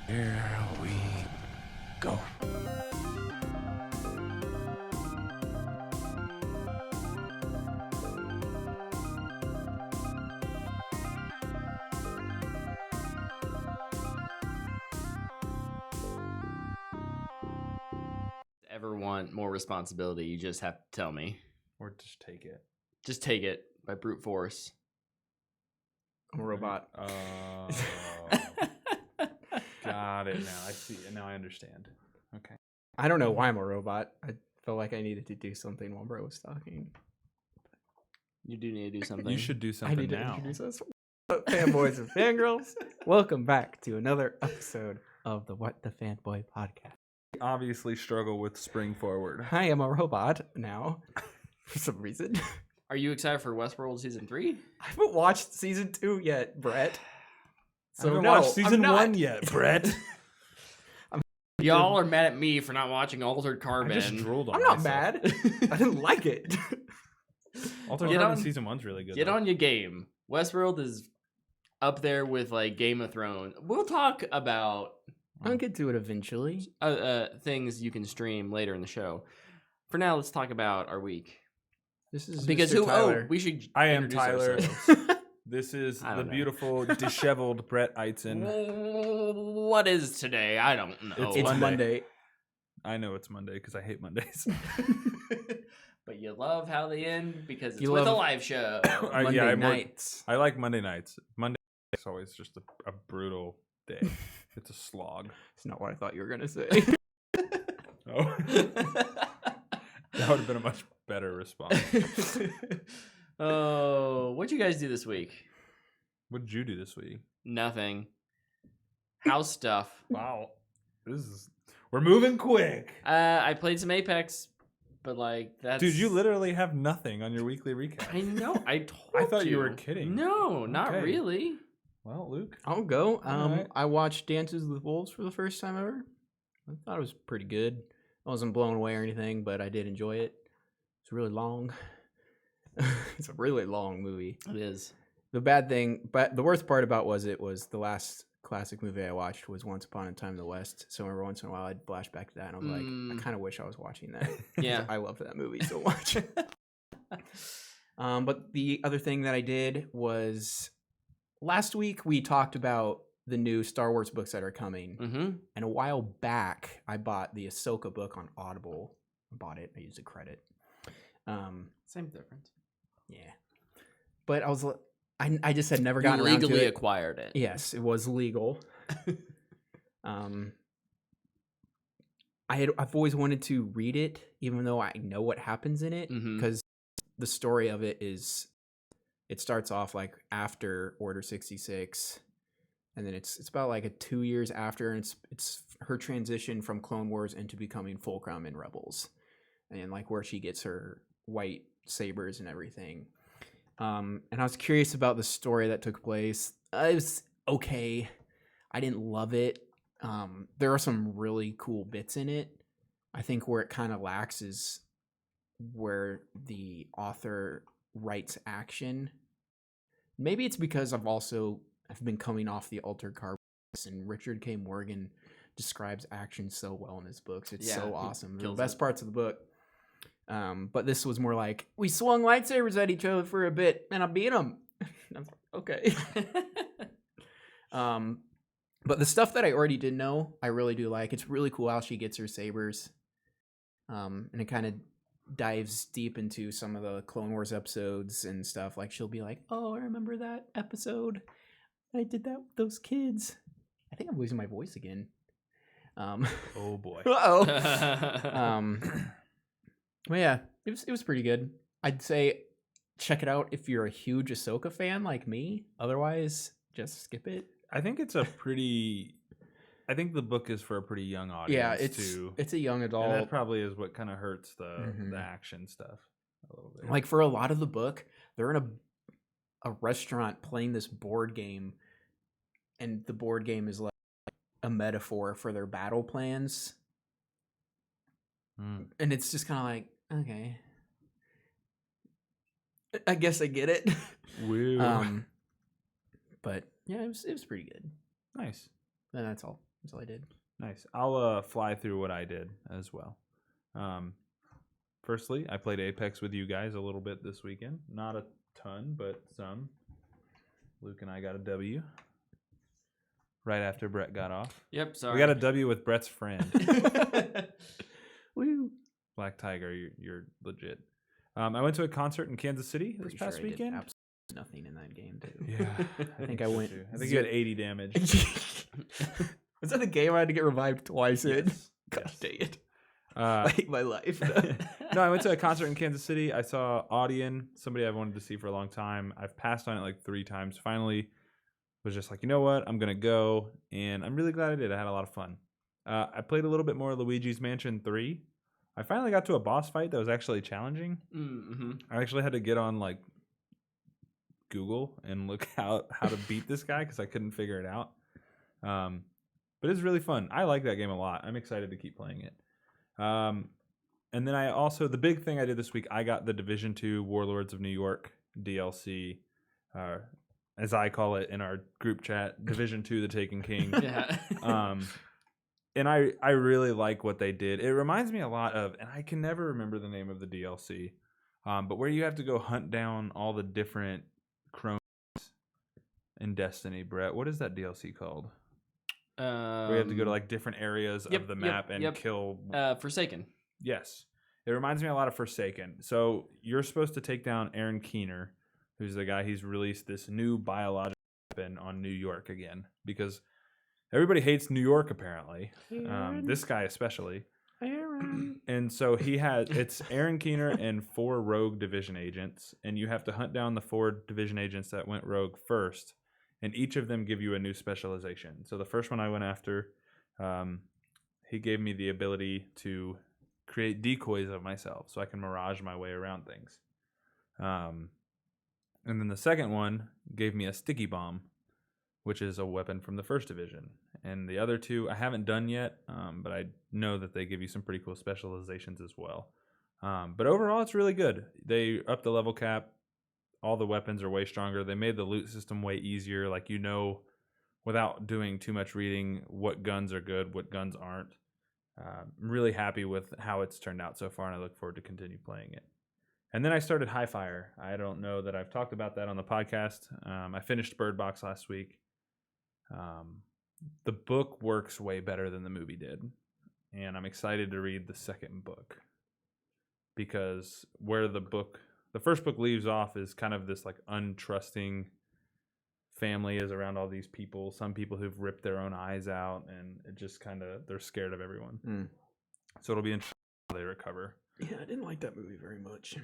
Here we go. Ever want more responsibility, you just have to tell me. Or just take it. Just take it by brute force. I'm a robot. Oh. Got it now. I see. Now I understand. Okay. I don't know why I'm a robot. I felt like I needed to do something while bro was talking. You do need to do something. You should do I something need to now. introduce us. What up, fanboys and fangirls? Welcome back to another episode of the What the Fanboy podcast. We obviously struggle with spring forward. I am a robot now, for some reason. Are you excited for Westworld Season 3? I haven't watched season 2 yet, Brett. I So haven't no, watched season I'm not. 1 yet, Brett. Y'all are mad at me for not watching Altered I Carbon. just drooled on I'm not myself. mad. I didn't like it. Altered Get Carbon on- season 1's really good. Get though. on your game. Westworld is up there with like Game of Thrones. We'll talk about I'll get to it eventually. things you can stream later in the show. For now, let's talk about our week. This is Because Mr. Tyler. we should. I am introduce Tyler. ourselves. This is I the don't know. beautiful, disheveled Brett Eitzen. What is today? I don't know. It's It's Monday. Monday. I know it's Monday because I hate Mondays. But you love how they end because it's You with a love- live show. Monday I'm more- nights. I like Monday nights. Monday is always just a brutal day. It's a slog. It's not what I thought you were gonna say. Oh, that would have been a much better response. Oh, what'd you guys do this week? What did you do this week? Nothing. House stuff. Wow, we're moving quick, I played some Apex, but like that's. dude. You literally have nothing on your weekly recap. I know. I told I thought you were kidding. No, not Okay. really. Well, Luke, I'll go. Alright. I watched Dances with Wolves for the first time ever. I thought it was pretty good. I wasn't blown away or anything, but I did enjoy it. It's really long. It's a really long movie. It is. The bad thing, but the worst part about it was the last classic movie I watched was Once Upon a Time in the West. So every once in a while I'd flash back to that and I was like, I kind of wish I was watching that. Yeah. I loved that movie so much. But the other thing that I did was last week we talked about the new Star Wars books that are coming. Mm-hmm. And a while back, I bought the Ahsoka book on Audible. I bought it. I used a credit. Same difference. Yeah. But I just had never You gotten around to legally it. acquired it. Yes, it was legal. I've always wanted to read it, even though I know what happens in it, Mhm. because the story of it is, it starts off like after Order 66, and then it's about like 2 years after, and it's her transition from Clone Wars into becoming Fulcrum in Rebels, and like where she gets her white sabers and everything. And I was curious about the story that took place. It was okay. I didn't love it. There are some really cool bits in it. I think where it kind of lacks is where the author writes action. Maybe it's because I've been coming off the Altered Carbon, and Richard K. Morgan describes action so well in his books. It's Yeah, so he awesome. They're the kills best it. parts of the book. But this was more like, we swung lightsabers at each other for a bit, and I beat them. I was like, okay. But the stuff that I already did know, I really do like. It's really cool how she gets her sabers. And it kind of dives deep into some of the Clone Wars episodes and stuff. Like she'll be like, oh, I remember that episode. I did that with those kids. I think I'm losing my voice again. oh boy. Uh-oh. Well, yeah, it was pretty good. I'd say check it out if you're a huge Ahsoka fan like me. Otherwise, just skip it. I think the book is for a pretty young audience. Yeah, too. it's a young adult. And that probably is what kind of hurts the Mhm. action stuff a little bit. Like for a lot of the book, they're in a restaurant playing this board game, and the board game is like a metaphor for their battle plans. And it's just kind of like, okay, I guess I get it. Woo. But yeah, it was pretty good. Nice. And that's all. That's all I did. Nice. I'll fly through what I did as well. Firstly, I played Apex with you guys a little bit this weekend. Not a ton, but some. Luke and I got a W right after Brett got off. Yep, sorry. We got a W with Brett's friend. Woo! Black Tiger, you're legit. I went to a concert in Kansas City this Pretty past sure I did weekend. absolutely nothing in that game too. Yeah, I think I went. I think you had 80 damage. Was that the game I had to get revived twice in? Yes. Gosh dang it! Uh, I hate my life. no, I went to a concert in Kansas City. I saw Audion, somebody I've wanted to see for a long time. I've passed on it like 3 times. Finally, was just like, you know what? I'm gonna go, and I'm really glad I did. I had a lot of fun. I played a little bit more Luigi's Mansion 3. I finally got to a boss fight that was actually challenging. Mm-hmm. I actually had to get on like Google and look how to beat this guy because I couldn't figure it out. But it's really fun. I like that game a lot. I'm excited to keep playing it. And then I also, the big thing I did this week, I got the Division 2 Warlords of New York DLC, as I call it in our group chat, Division 2 The Taken King. Yeah. And I really like what they did. It reminds me a lot of, and I can never remember the name of the DLC, but where you have to go hunt down all the different crones in Destiny, Brett. What is that DLC called? Where you have to go to like different areas of the map and kill. Forsaken. Yes. It reminds me a lot of Forsaken. So you're supposed to take down Aaron Keener, who's the guy he's released this new biological weapon on New York again because everybody hates New York apparently. This guy especially. Aaron. And so it's Aaron Keener and 4 rogue division agents, and you have to hunt down the 4 division agents that went rogue first, and each of them give you a new specialization. So the first one I went after, he gave me the ability to create decoys of myself so I can mirage my way around things. And then the second one gave me a sticky bomb, which is a weapon from the first division. And the other 2 I haven't done yet, but I know that they give you some pretty cool specializations as well. But overall, it's really good. They upped the level cap. All the weapons are way stronger. They made the loot system way easier. Like, you know, without doing too much reading, what guns are good, what guns aren't. I'm really happy with how it's turned out so far, and I look forward to continue playing it. And then I started High Fire. I don't know that I've talked about that on the podcast. I finished Bird Box last week. The book works way better than the movie did, and I'm excited to read the second book because where the first book leaves off is kind of this like untrusting family is around all these people, some people who've ripped their own eyes out, and it just kind of, they're scared of everyone. So it'll be interesting how they recover. Yeah, I didn't like that movie very much.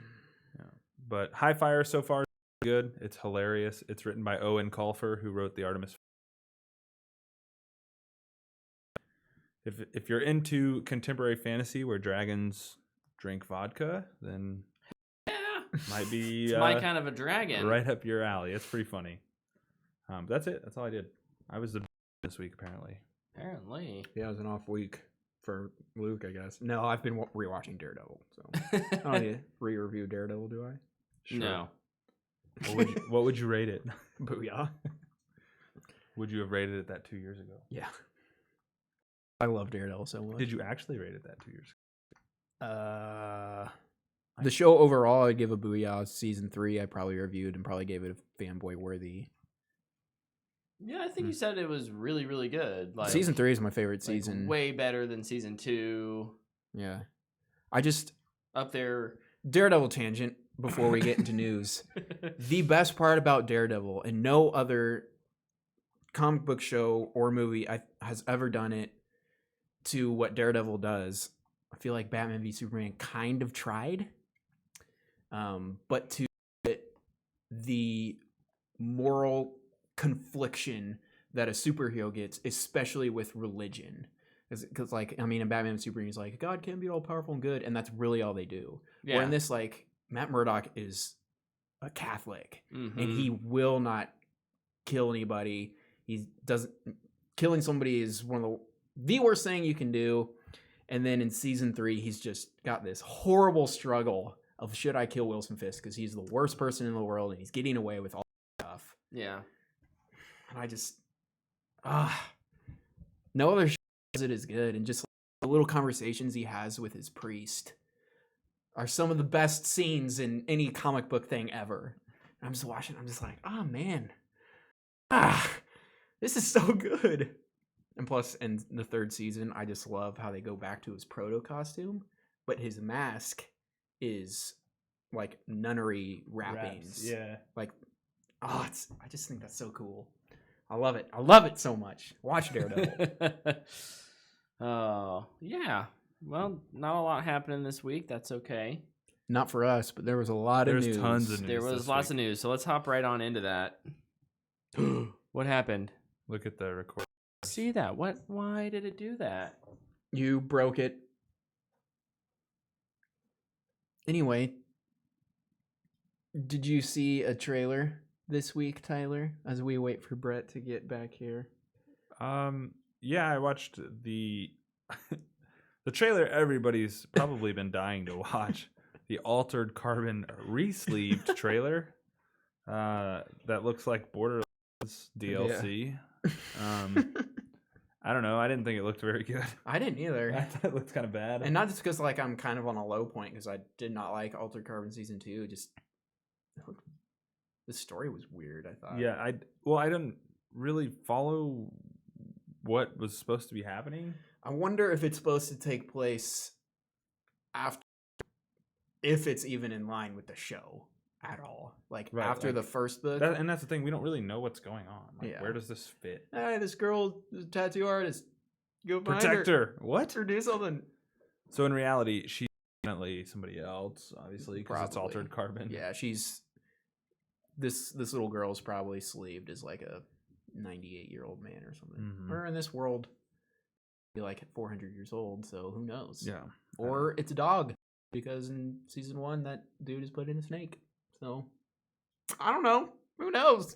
Yeah, but High Fire so far is good. It's hilarious. It's written by Owen Colfer, who wrote the Artemis. If you're into contemporary fantasy where dragons drink vodka, then might be It's my kind of a dragon. right up your alley. It's pretty funny. That's it. That's all I did. I was the this week apparently. Apparently. Yeah, it was an off week for Luke, I guess. No, I've been rewatching Daredevil, so I don't need to re-review Daredevil, do I? Sure. No. What would you rate it? Booyah. Would you have rated it that 2 years ago? Yeah. I love Daredevil so much. Did you actually rate it that 2 years ago? The show overall, I'd give a Booyah. Season 3, I probably reviewed and probably gave it a fanboy worthy. Yeah, I think you said it was really, really good. Like, Season 3 is my favorite like, season. way better than season 2. Yeah. I just... Up there. Daredevil tangent before we get into news. The best part about Daredevil, and no other comic book show or movie has ever done it to what Daredevil does. I feel like Batman v Superman kind of tried. But to the moral confliction that a superhero gets, especially with religion. Because, like, I mean, in Batman v Superman, he's like, God can't be all powerful and good, and that's really all they do. Yeah. Where in this, like, Matt Murdock is a Catholic, Mm-hmm. and he will not kill anybody. He doesn't. Killing somebody is one of the worst thing you can do. And then in season 3, he's just got this horrible struggle of should I kill Wilson Fisk because he's the worst person in the world and he's getting away with all this stuff. Yeah. And I just No other show does it as good, and just the little conversations he has with his priest are some of the best scenes in any comic book thing ever. And I'm just watching, I'm just like, oh man, this is so good. And plus, in the third season, I just love how they go back to his proto costume, but his mask is like nunnery wrappings. Yeah. Like, I just think that's so cool. I love it. I love it so much. Watch Daredevil. Oh, yeah. Well, not a lot happening this week. That's okay. Not for us, but there was a lot of news. There's tons of news. There was lots of news, so let's hop right on into that. What happened? Look at the record. See that? What? Why did it do that? You broke it. Anyway, did you see a trailer this week, Tyler, as we wait for Brett to get back here? Yeah, I watched the the trailer everybody's probably been dying to watch. The Altered Carbon re-sleeved trailer that looks like Borderlands DLC. I don't know. I didn't think it looked very good. I didn't either. I thought it looked kind of bad. And not just because like I'm kind of on a low point because I did not like Altered Carbon Season 2. Just the story was weird, I thought. Yeah, I didn't really follow what was supposed to be happening. I wonder if it's supposed to take place after, if it's even in line with the show at all. Like Right, after like, the first book. And that's the thing. We don't really know what's going on. Like, Yeah. where does this fit? Hey, this girl, this tattoo artist, go find Protect her. What? or do something. So in reality, she's definitely somebody else, obviously, because it's Probably. Altered Carbon. Yeah, she's this little girl's probably sleeved as like a 98-year-old man or something. Mhm. Or in this world, be like 400 years old. So who knows? Yeah. Or it's a dog because in season 1 that dude is put in a snake. So I don't know. Who knows?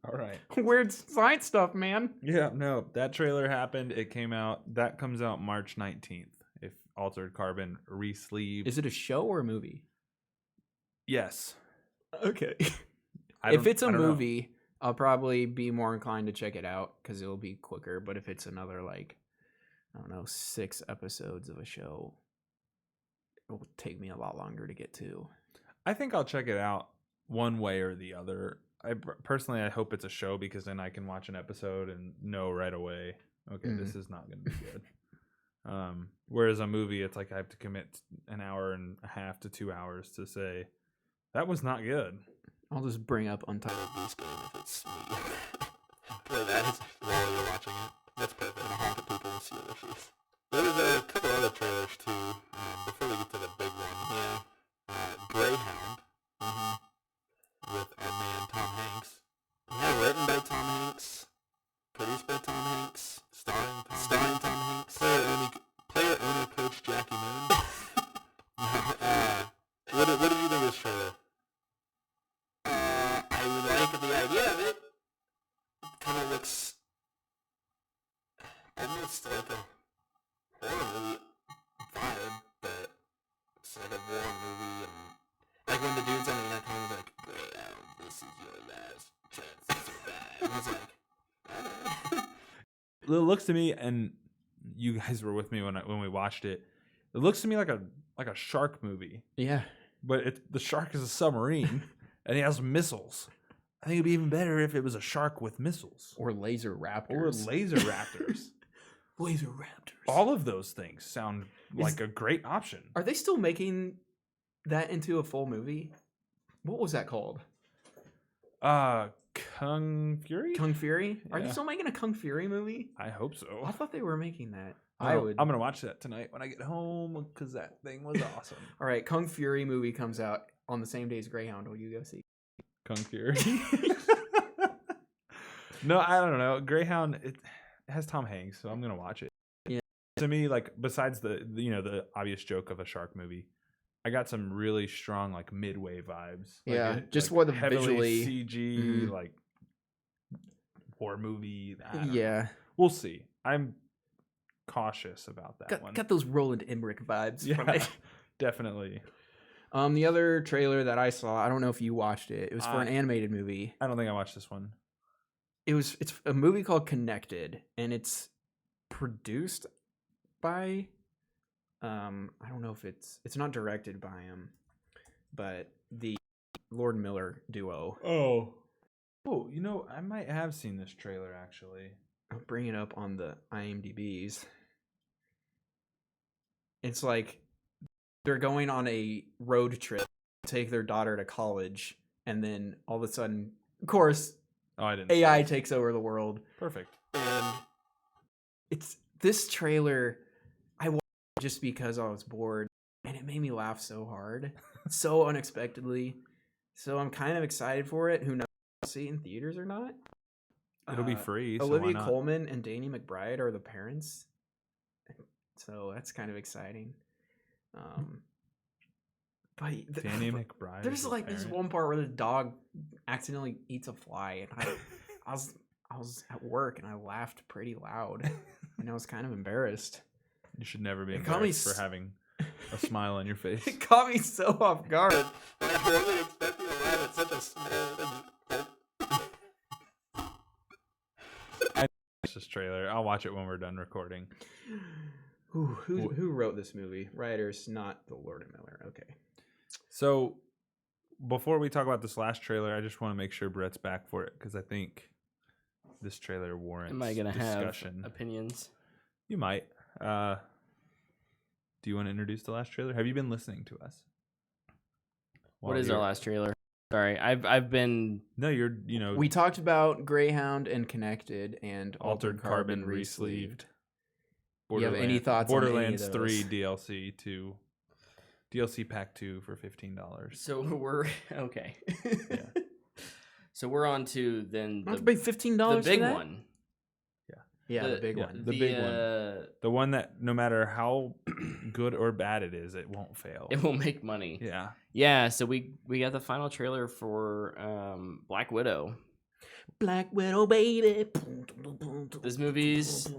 All right. Weird science stuff, man. Yeah, no, that trailer happened. It came out. That comes out March 19th. If Altered Carbon re-sleeved. Is it a show or a movie? Yes. Okay. I If it's a I don't know. movie, I'll probably be more inclined to check it out because it'll be quicker. But if it's another, like, I don't know, 6 episodes of a show, it will take me a lot longer to get to. I think I'll check it out one way or the other. Personally, I hope it's a show because then I can watch an episode and know right away, okay, this is not going to be good. Whereas a movie, it's like I have to commit an hour and a half to 2 hours to say, that was not good. I'll just bring up Untitled Beast Game if it's me. Play that while you're watching it. That's perfect. And honk at people and see their face. There was a couple other trailers too. Before we get to the big one, yeah. Greyhound. With our man Tom Hanks. Yeah, written by Tom Hanks. Produced by Tom Hanks. Starring Tom Hanks. Player owner coach Jackie Moon. What did you think of this trailer? I really like the idea of it. Kind of looks almost like a horror movie vibe, but instead of war movie and like when the dude's on the internet comes like, this is your last chance to survive. And I was like, It looks to me, and you guys were with me when we watched it. It looks to me like a shark movie, Yeah. but the shark is a submarine and he has missiles. I think it'd be even better if it was a shark with missiles Or laser raptors. or laser raptors. laser raptors. All of those things sound like a great option. Are they still making that into a full movie? What was that called? Kung Fury? Kung Fury? Are Yeah. they still making a Kung Fury movie? I hope so. I thought they were making that. I'm gonna watch that tonight when I get home because that thing was awesome. All right, Kung Fury movie comes out on the same day as Greyhound. Will you go see? Kung Fury. No, I don't know. Greyhound, it has Tom Hanks, so I'm gonna watch it. Yeah. To me, like besides the obvious joke of a shark movie, I got some really strong like Midway vibes. Like, Yeah, just what the heavily visually- CG like horror movie. I don't know. Yeah. We'll see. I'm cautious about that one. Got those Roland Emmerich vibes from Yeah, it. definitely. The other trailer that I saw, I don't know if you watched it. It was for an animated movie. I don't think I watched this one. It's a movie called Connected, and it's produced by I don't know if it's not directed by him, but the Lord Miller duo. Oh, you know, I might have seen this trailer actually. I'll bring it up on the IMDb's. It's like they're going on a road trip to take their daughter to college, and then all of a sudden, of course, Oh, I didn't. AI see this. takes over the world. Perfect. And it's this trailer I watched just because I was bored, and it made me laugh so hard, so unexpectedly. So I'm kind of excited for it. Who knows if I'll see it in theaters or not? It'll be free. So Olivia why not? Colman and Danny McBride are the parents, so that's kind of exciting. But Danny McBride. there's is the like this parent? one part where the dog accidentally eats a fly, and I was at work and I laughed pretty loud, and I was kind of embarrassed. You should never be It caught me embarrassed for having a smile on your face. It caught me so off guard. I wasn't expecting to laugh at such a small. Watch this trailer. I'll watch it when we're done recording. Who wrote this movie? Writers, not the Lord Miller. Okay. So, before we talk about this last trailer, I just want to make sure Brett's back for it because I think this trailer warrants Am I gonna discussion. have opinions? You might. Do you want to introduce the last trailer? Have you been listening to us? What is our last trailer? Sorry, I've been. No, We talked about Greyhound and Connected and Altered Carbon Resleeved. Do you have any thoughts on any of Borderlands 3 those? DLC to DLC Pack 2 for $15. So we're okay. Yeah. So we're on to then I have to pay $15 the big for that? one. Yeah, the big yeah. one. The big one. The one that no matter how good or bad it is, it won't fail. It will make money. Yeah. Yeah. So we got the final trailer for Black Widow. Black Widow, baby. This movie's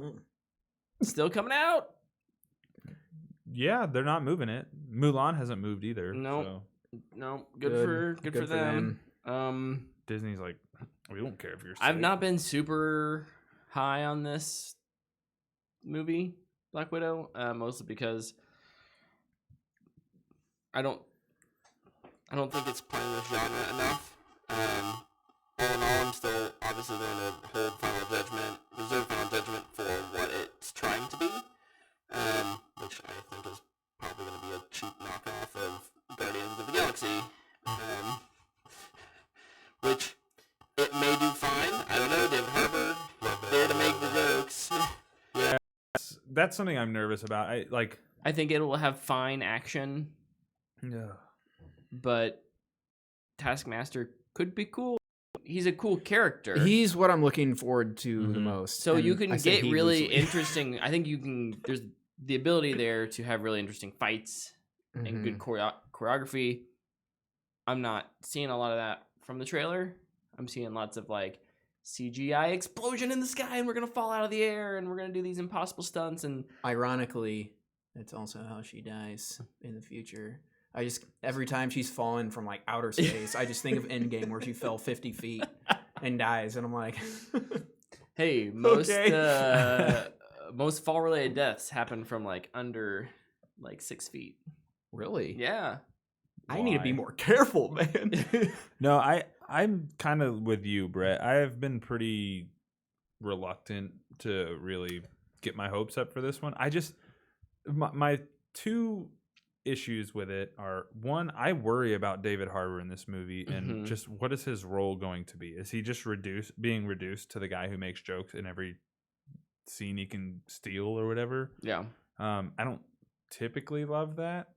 still coming out. Yeah, they're not moving it. Mulan hasn't moved either. Nope. So No, good for them. Disney's like, we don't care if you're sick. I've not been super high on this movie, Black Widow, mostly because I don't think It's playing this genre enough. All in all, I'm still obviously going to hold reserve final judgment for what it's trying to be, which I think is probably going to be a cheap knockoff of Guardians of the Galaxy, which it may do fine. I don't know. David Harbour there to make the jokes. Yeah, that's something I'm nervous about. I think it will have fine action, but Taskmaster could be cool. He's a cool character. He's what I'm looking forward to the Mhm. most. So you And can I said get he really loosely. interesting. I think you can. There's the ability there to have really interesting fights and Mhm. good choreography. I'm not seeing a lot of that from the trailer. I'm seeing lots of like CGI explosion in the sky, and we're gonna fall out of the air, and we're gonna do these impossible stunts. And Ironically, that's also how she dies in the future. Every time she's fallen from like outer space, I just think of Endgame where she fell 50 feet and dies, and I'm like, hey, most Okay. most fall related deaths happen from like under like 6 feet. really? Yeah. I need to be Why? more careful, man. No, I'm kind of with you, Brett. I have been pretty reluctant to really get my hopes up for this one. My two issues with it are, one, I worry about David Harbour in this movie and Mhm. just what is his role going to be? Is he just being reduced to the guy who makes jokes in every scene he can steal or whatever? Yeah. I don't typically love that.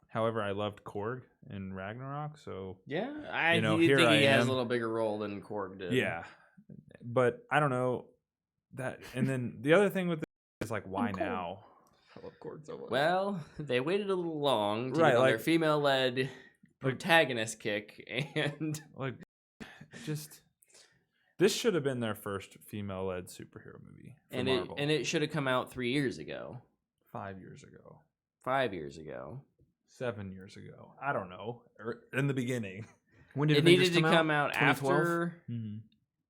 However, I loved Korg in Ragnarok, so Yeah. I You know, do here think I he has am. a little bigger role than Korg did. yeah. But I don't know that. And then the other thing with this is like, why Korg. now? I love Korg so much. Well, they waited a little long to Right, get on their like- female-led protagonist kick, and Like, just this should have been their first female-led superhero movie for Marvel. it should have come out 3 years ago, 5 years ago, 5 years ago. 7 years ago. I don't know. Or in the beginning. when did It Avengers needed to come out 2012? after.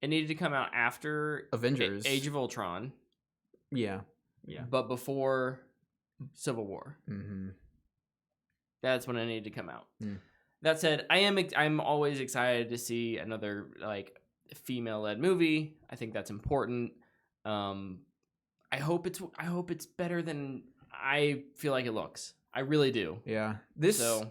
It needed to come out after Avengers. Age of Ultron. Yeah. but before Civil War. Mm-hmm. That's when it needed to come out. Mm. That said, I'm always excited to see another like female-led movie. I think that's important. I hope it's better than I feel like it looks. I really do. Yeah.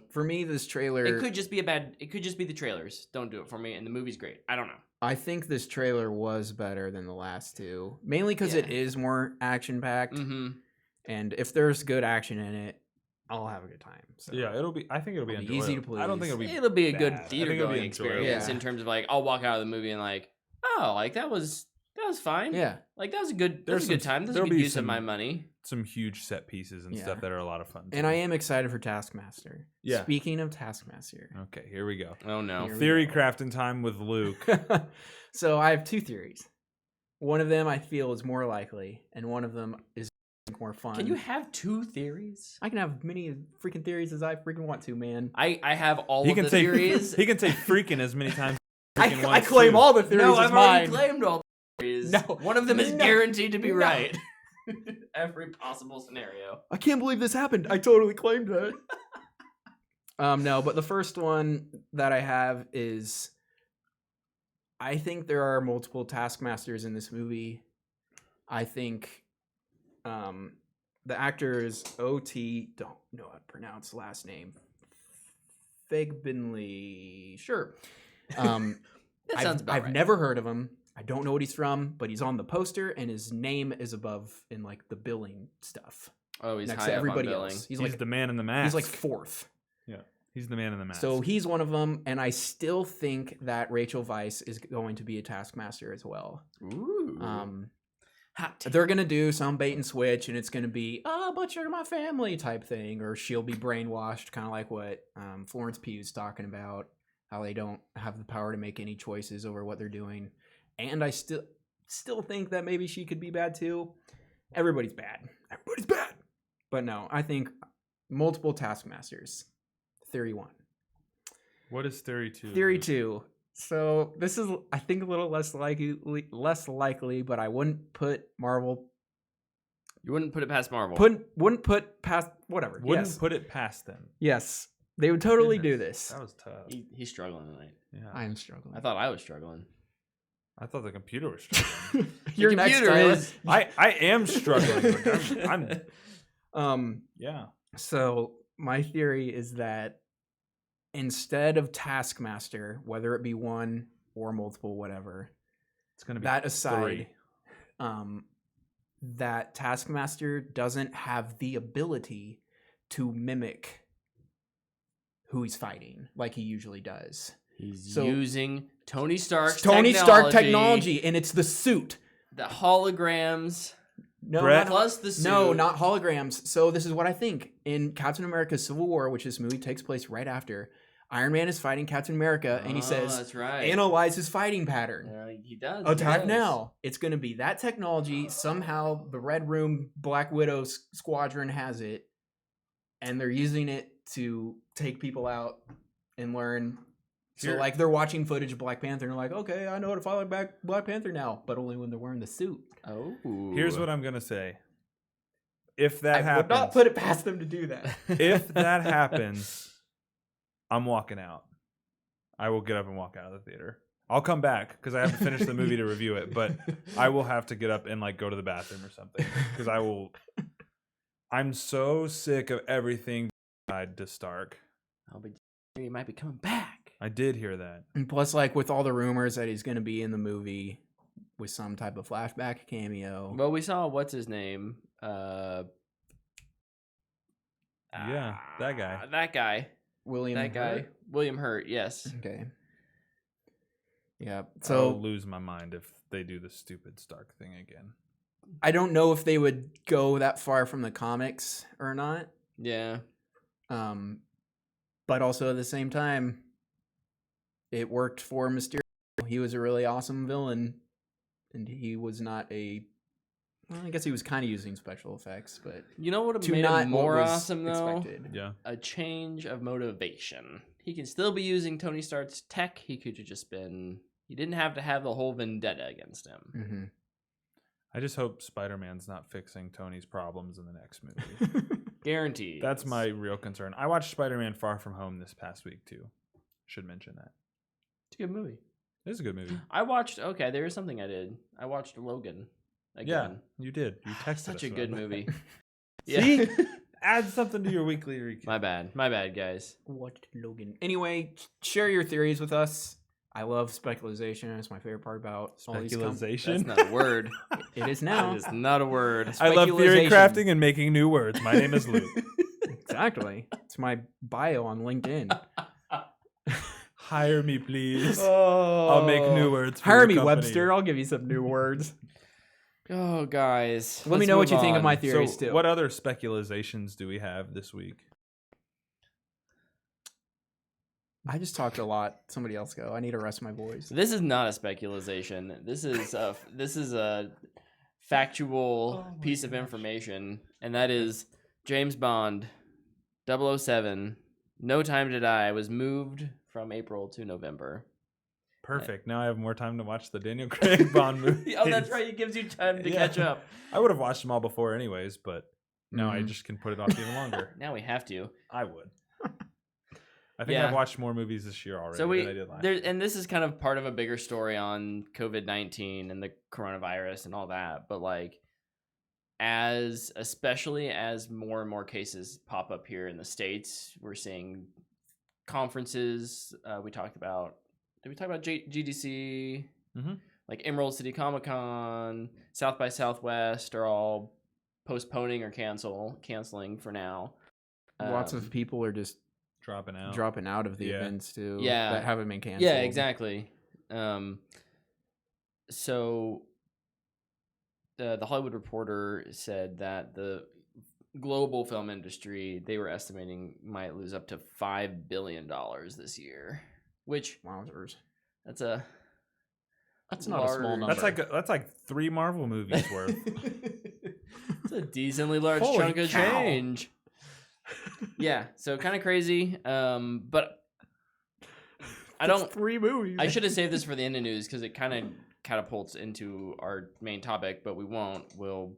For me, this trailer. It could just be the trailers. Don't do it for me. And the movie's great. I don't know. I think this trailer was better than the last two, mainly because it is more action packed. Mm-hmm. And if there's good action in it, I'll have a good time. So. Yeah, I think it'll be enjoyable. easy to please. I don't think It'll be a bad. good theater going enjoyable. experience in terms of like I'll walk out of the movie and like, oh, like that was fine. Yeah. Like that was a good time. That's a there'll good be use of my money. Some huge set pieces and stuff that are a lot of fun. And I am excited for Taskmaster. Yeah. Speaking of Taskmaster. Okay, here we go. Oh no. Theory crafting time with Luke. So I have two theories. One of them I feel is more likely, and one of them is more fun. Can you have two theories? I can have many freaking theories as I freaking want to, man. I have all of the theories. He can say freaking as many times. I claim all the theories No, as I've mine. already claimed all the theories. No. One of them is guaranteed to be No. right. Every possible scenario. I can't believe this happened. I totally claimed that. No, but the first one that I have is I think there are multiple Taskmasters in this movie. I think the actor is O.T. Don't know how to pronounce last name. Fegbinley. Sure. That sounds about I've right. never heard of him. I don't know what he's from, but he's on the poster and his name is above in like the billing stuff. Oh, he's next high to up everybody on billing. else. He's like the man in the mask. He's like fourth. Yeah, he's the man in the mask. So he's one of them, and I still think that Rachel Weisz is going to be a Taskmaster as well. Ooh. Hot take. They're gonna do some bait and switch, and it's gonna be butcher my family type thing, or she'll be brainwashed, kind of like what Florence Pugh's talking about, how they don't have the power to make any choices over what they're doing. And I still think that maybe she could be bad too. Everybody's bad. Everybody's bad. But no, I think multiple Taskmasters. Theory 1. what is theory 2? Theory 2. So this is, I think, a little less likely, but I wouldn't put Marvel. You wouldn't put it past Marvel. Wouldn't put past whatever. Wouldn't Yes. put it past them. Yes, they would totally do Goodness, this. That was tough. He's struggling tonight. Yeah, I am struggling. I thought I was struggling. I thought the computer was struggling. Your The next computer Tyler. is. I am struggling. But I'm yeah. So my theory is that instead of Taskmaster, whether it be one or multiple, whatever, It's gonna be that aside, 3. that Taskmaster doesn't have the ability to mimic who he's fighting like he usually does. He's So- using Tony Stark's Stark technology, and it's the suit. the holograms, No, Brett? plus the suit. no, not holograms. So this is what I think. In Captain America: Civil War, which this movie takes place right after, Iron Man is fighting Captain America, and he says, "That's right." "Analyze his fighting pattern. He does. Attack he does. now." It's going to be that technology. Somehow, the Red Room Black Widow squadron has it, and they're using it to take people out and learn. So, Here- like, they're watching footage of Black Panther, and they're like, "Okay, I know how to follow back Black Panther now," but only when they're wearing the suit. Oh. Here's what I'm gonna say. If that I happens, would not put it past them to do that. if that happens, I'm walking out. I will get up and walk out of the theater. I'll come back because I have to finish the movie to review it, but I will have to get up and like go to the bathroom or something because I'm so sick of everything tied to Stark. Oh, but he might be coming back. I did hear that. And plus, like, with all the rumors that he's going to be in the movie with some type of flashback cameo. Well, we saw what's his name. Yeah, that guy. That guy. William That guy. Hurt? William Hurt. Yes. Okay. Yeah. I'll So lose my mind if they do the stupid Stark thing again. I don't know if they would go that far from the comics or not. Yeah. But also at the same time, it worked for Mysterio. He was a really awesome villain, and he was not a. Well, I guess he was kind of using special effects, but You know what would have to made not him what more was awesome though? expected. Yeah. A change of motivation. He can still be using Tony Stark's tech. He could have just been. He didn't have to have the whole vendetta against him. Mm-hmm. I just hope Spider-Man's not fixing Tony's problems in the next movie. Guaranteed. That's my real concern. I watched Spider-Man Far From Home this past week too. Should mention that. It's a good movie. It is a good movie. I watched. Okay, there is something I did. I watched Logan again. Yeah, you did. You texted Such us a about good that. movie. See? Add something to your weekly recap. My bad, guys. What Logan? Anyway, share your theories with us. I love speculation. It's my favorite part about all these Speculation. That's not a word. It is now. That is not a word. I love theory Speculation. crafting and making new words. My name is Luke. Exactly. It's my bio on LinkedIn. Hire me, please. Oh, I'll make new words. For Hire your me, company. Webster. I'll give you some new words. Oh, guys. Let me let's know what move you think of on. my theories So, too. what other speculations do we have this week? I just talked a lot. Somebody else go. I need to rest my voice. This is not a speculation. This is a factual piece of information, and that is James Bond 007 No Time to Die was moved from April to November. Perfect. Now I have more time to watch the Daniel Craig Bond movie. Oh, that's right. It gives you time to catch up. I would have watched them all before anyways, but now I Mhm. just can put it off even longer. Now we have to. I would. I think Yeah. I've watched more movies this year already So than I did last there, year. and this is kind of part of a bigger story on COVID-19 and the coronavirus and all that. But like, especially as more and more cases pop up here in the States, we're seeing conferences. Did we talk about GDC? Mhm. Like Emerald City Comic Con, South by Southwest are all postponing or canceling for now. Lots of people are just Dropping out. dropping out of the Yeah. events too. Yeah. That haven't been canceled. Yeah, exactly. So the Hollywood Reporter said that the global film industry, they were estimating, might lose up to $5 billion this year, which Wowzers. that's Not a small number. That's like 3 Marvel movies worth. it's a decently large Holy chunk of cow. change. Yeah, so kind of crazy. But I don't. 3 movies. I should have saved this for the end of news because it kind of catapults into our main topic, but we won't. We'll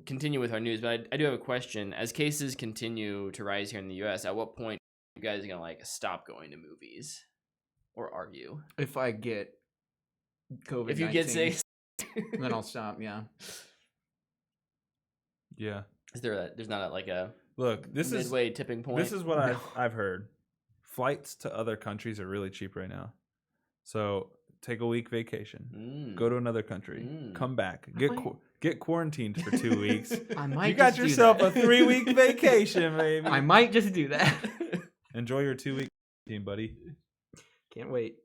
continue with our news. But I do have a question. As cases continue to rise here in the U.S., at what point are you guys gonna like stop going to movies, or are you? If I get COVID, If you get sick, then I'll stop. Yeah. Yeah. there's not like a Look, this is midway tipping point? This is what I've heard. Flights to other countries are really cheap right now. So take a week vacation. Go to another country. Come back. Get quarantined for 2 weeks. I might. You got just do yourself a that. 3-week vacation, baby. I might just do that. Enjoy your 2-week team, buddy. Can't wait.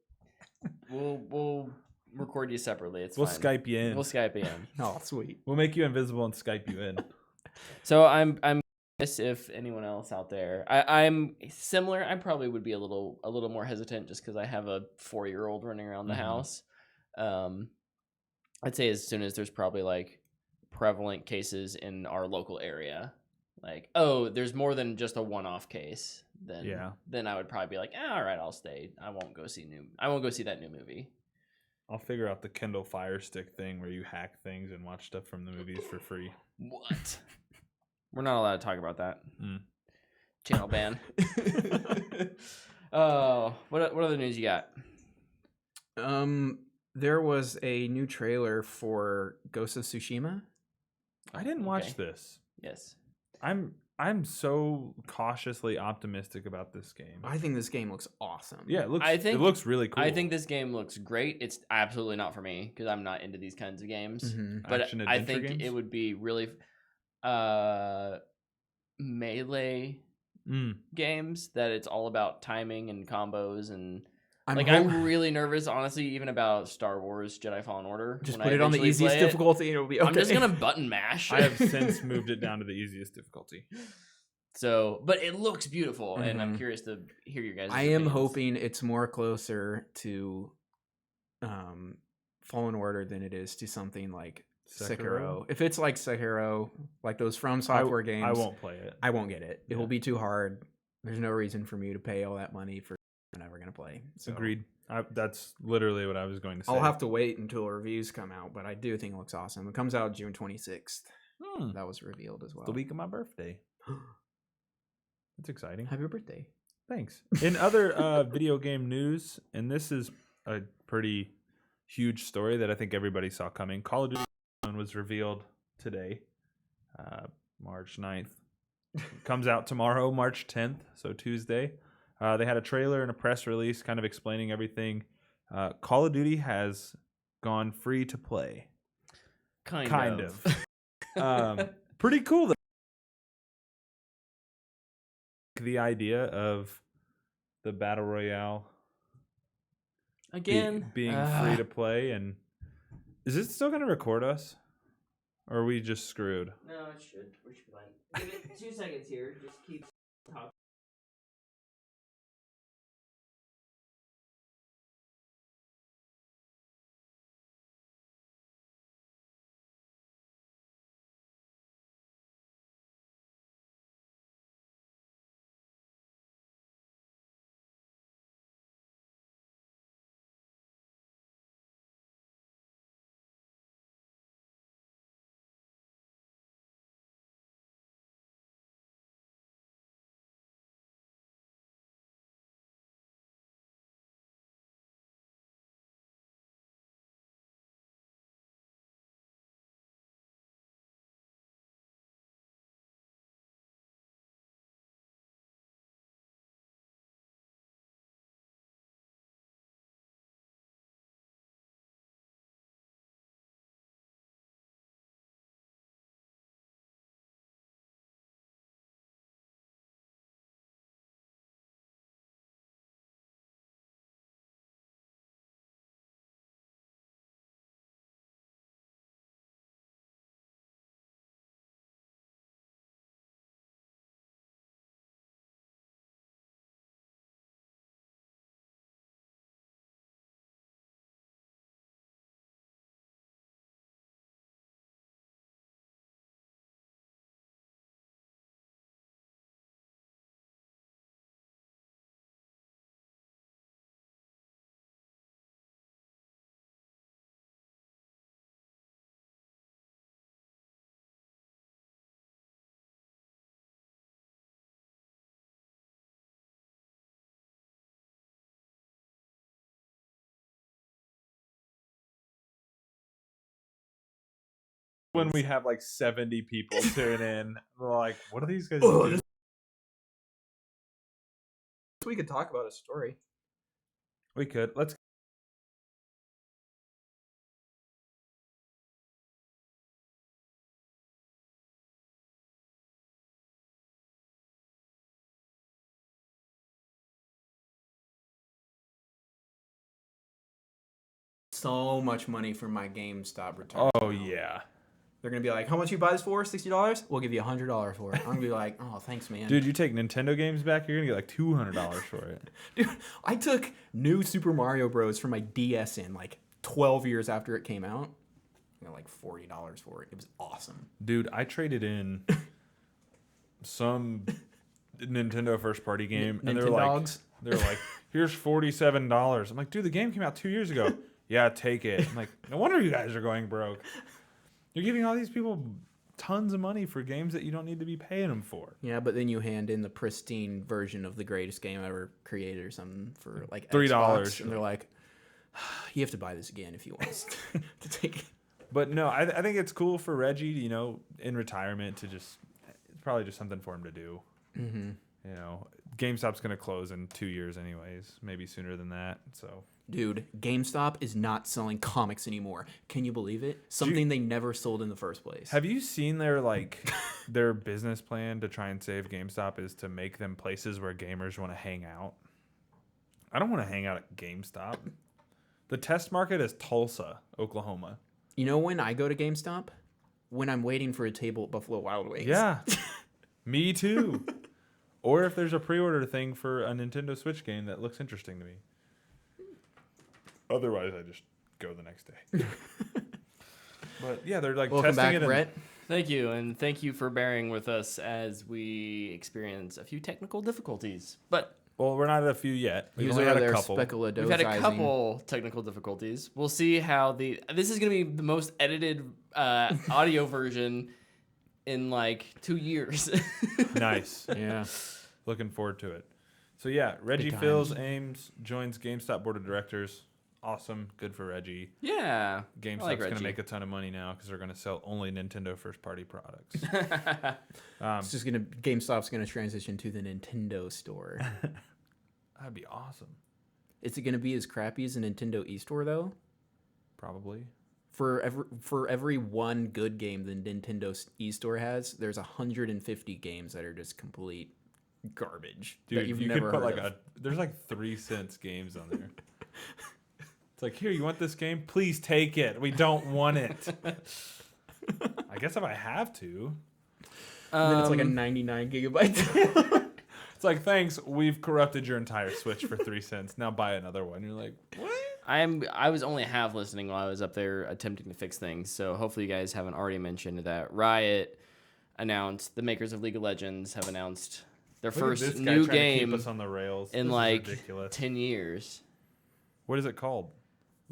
We'll record you separately. It's We'll fine. Skype you in. We'll Skype you in. Oh, sweet. We'll make you invisible and Skype you in. So I'm curious if anyone else out there. I'm similar. I probably would be a little more hesitant just because I have a 4-year-old running around the house. I'd say as soon as there's probably like prevalent cases in our local area, like there's more than just a one-off case. Then I would probably be like, all right, I'll stay. I won't go see that new movie. I'll figure out the Kindle Fire Stick thing where you hack things and watch stuff from the movies for free. What? We're not allowed to talk about that. Channel ban. Oh, what other news you got? There was a new trailer for Ghost of Tsushima. I didn't watch this. Yes. I'm so cautiously optimistic about this game. I think this game looks awesome. Yeah, it looks really cool. I think this game looks great. It's absolutely not for me because I'm not into these kinds of games. But Action I adventure think games? it would be really melee games that it's all about timing and combos and I'm really nervous, honestly, even about Star Wars Jedi Fallen Order. just when put I it on the eventually easiest play it. difficulty and it'll be okay. I'm just gonna button mash. I have since moved it down to the easiest difficulty. So, but it looks beautiful, and I'm curious to hear your guys. I am hoping it's more closer to Fallen Order than it is to something like Sekiro. If it's like Sekiro, like those From Software games, I won't play it. I won't get it. It will be too hard. There's no reason for me to pay all that money for I'm never gonna play. So Agreed. That's literally what I was going to say. I'll have to wait until reviews come out, but I do think it looks awesome. It comes out June 26th. That was revealed as well. The week of my birthday. That's exciting. Happy birthday. Thanks. In other video game news, and this is a pretty huge story that I think everybody saw coming. Call of Duty was revealed today, March 9th. Comes out tomorrow, March 10th, so Tuesday. They had a trailer and a press release kind of explaining everything. Call of Duty has gone free to play. Kind of. Pretty cool, though. The idea of the Battle Royale Again, being free to play. And is it still going to record us? Or are we just screwed? No, it should. We should be fine. Give it 2 seconds here. Just keep talking. When we have like 70 people tune in, we're like, what are these guys doing? We could talk about a story. We could. Let's. So much money for my GameStop return. Oh, yeah. They're going to be like, how much you buy this for? $60? We'll give you $100 for it. I'm going to be like, oh, thanks, man. Dude, you take Nintendo games back, you're going to get like $200 for it. Dude, I took new Super Mario Bros. For my DS in like 12 years after it came out. I got like $40 for it. It was awesome. Dude, I traded in some Nintendo first party game, and they're like, here's $47. I'm like, dude, the game came out 2 years ago. Yeah, take it. I'm like, no wonder you guys are going broke. You're giving all these people tons of money for games that you don't need to be paying them for. Yeah, but then you hand in the pristine version of the greatest game ever created or something for like $3. Xbox, and they're like, you have to buy this again if you want to take it. But no, I think it's cool for Reggie, you know, in retirement to just, it's probably just something for him to do. Mm-hmm. You know, GameStop's going to close in 2 years anyways, maybe sooner than that. So, dude, GameStop is not selling comics anymore. Can you believe it? Something they never sold in the first place. have you seen their like their business plan to try and save GameStop is to make them places where gamers want to hang out? I don't want to hang out at GameStop. The test market is Tulsa, Oklahoma. You know when I go to GameStop? When I'm waiting for a table at Buffalo Wild Wings. Yeah, me too. Or if there's a pre-order thing for a Nintendo Switch game that looks interesting to me. Otherwise, I just go the next day. But yeah, they're like Welcome testing back, it. Brett. Thank you, and thank you for bearing with us as we experience a few technical difficulties. But Well, we're not at a few yet. We've He's only over had a there couple. We've had a couple technical difficulties. We'll see how this is going to be the most edited audio version in like 2 years. Nice. Yeah. Looking forward to it. So yeah, Reggie times. Fils Ames joins GameStop board of directors. Awesome. Good for Reggie. Yeah. GameStop's like going to Reggie. make a ton of money now because they're going to sell only Nintendo first-party products. It's just GameStop's gonna transition to the Nintendo store. That'd be awesome. Is it gonna be as crappy as a Nintendo eStore though? Probably. For every one good game the Nintendo eStore has, there's 150 games that are just complete garbage Dude, that you've you never could put heard like of. there's like 3-cent games on there. It's like, here, you want this game? Please take it. We don't want it. I guess if I have to. And then it's like a 99 gigabyte. It's like, thanks, we've corrupted your entire Switch for 3 cents. Now buy another one. You're like, what? I was only half listening while I was up there attempting to fix things. So hopefully you guys haven't already mentioned that Riot announced, the makers of League of Legends have announced their Look at first this guy new trying to game keep us on the rails. in This is like ridiculous. 10 years. What is it called?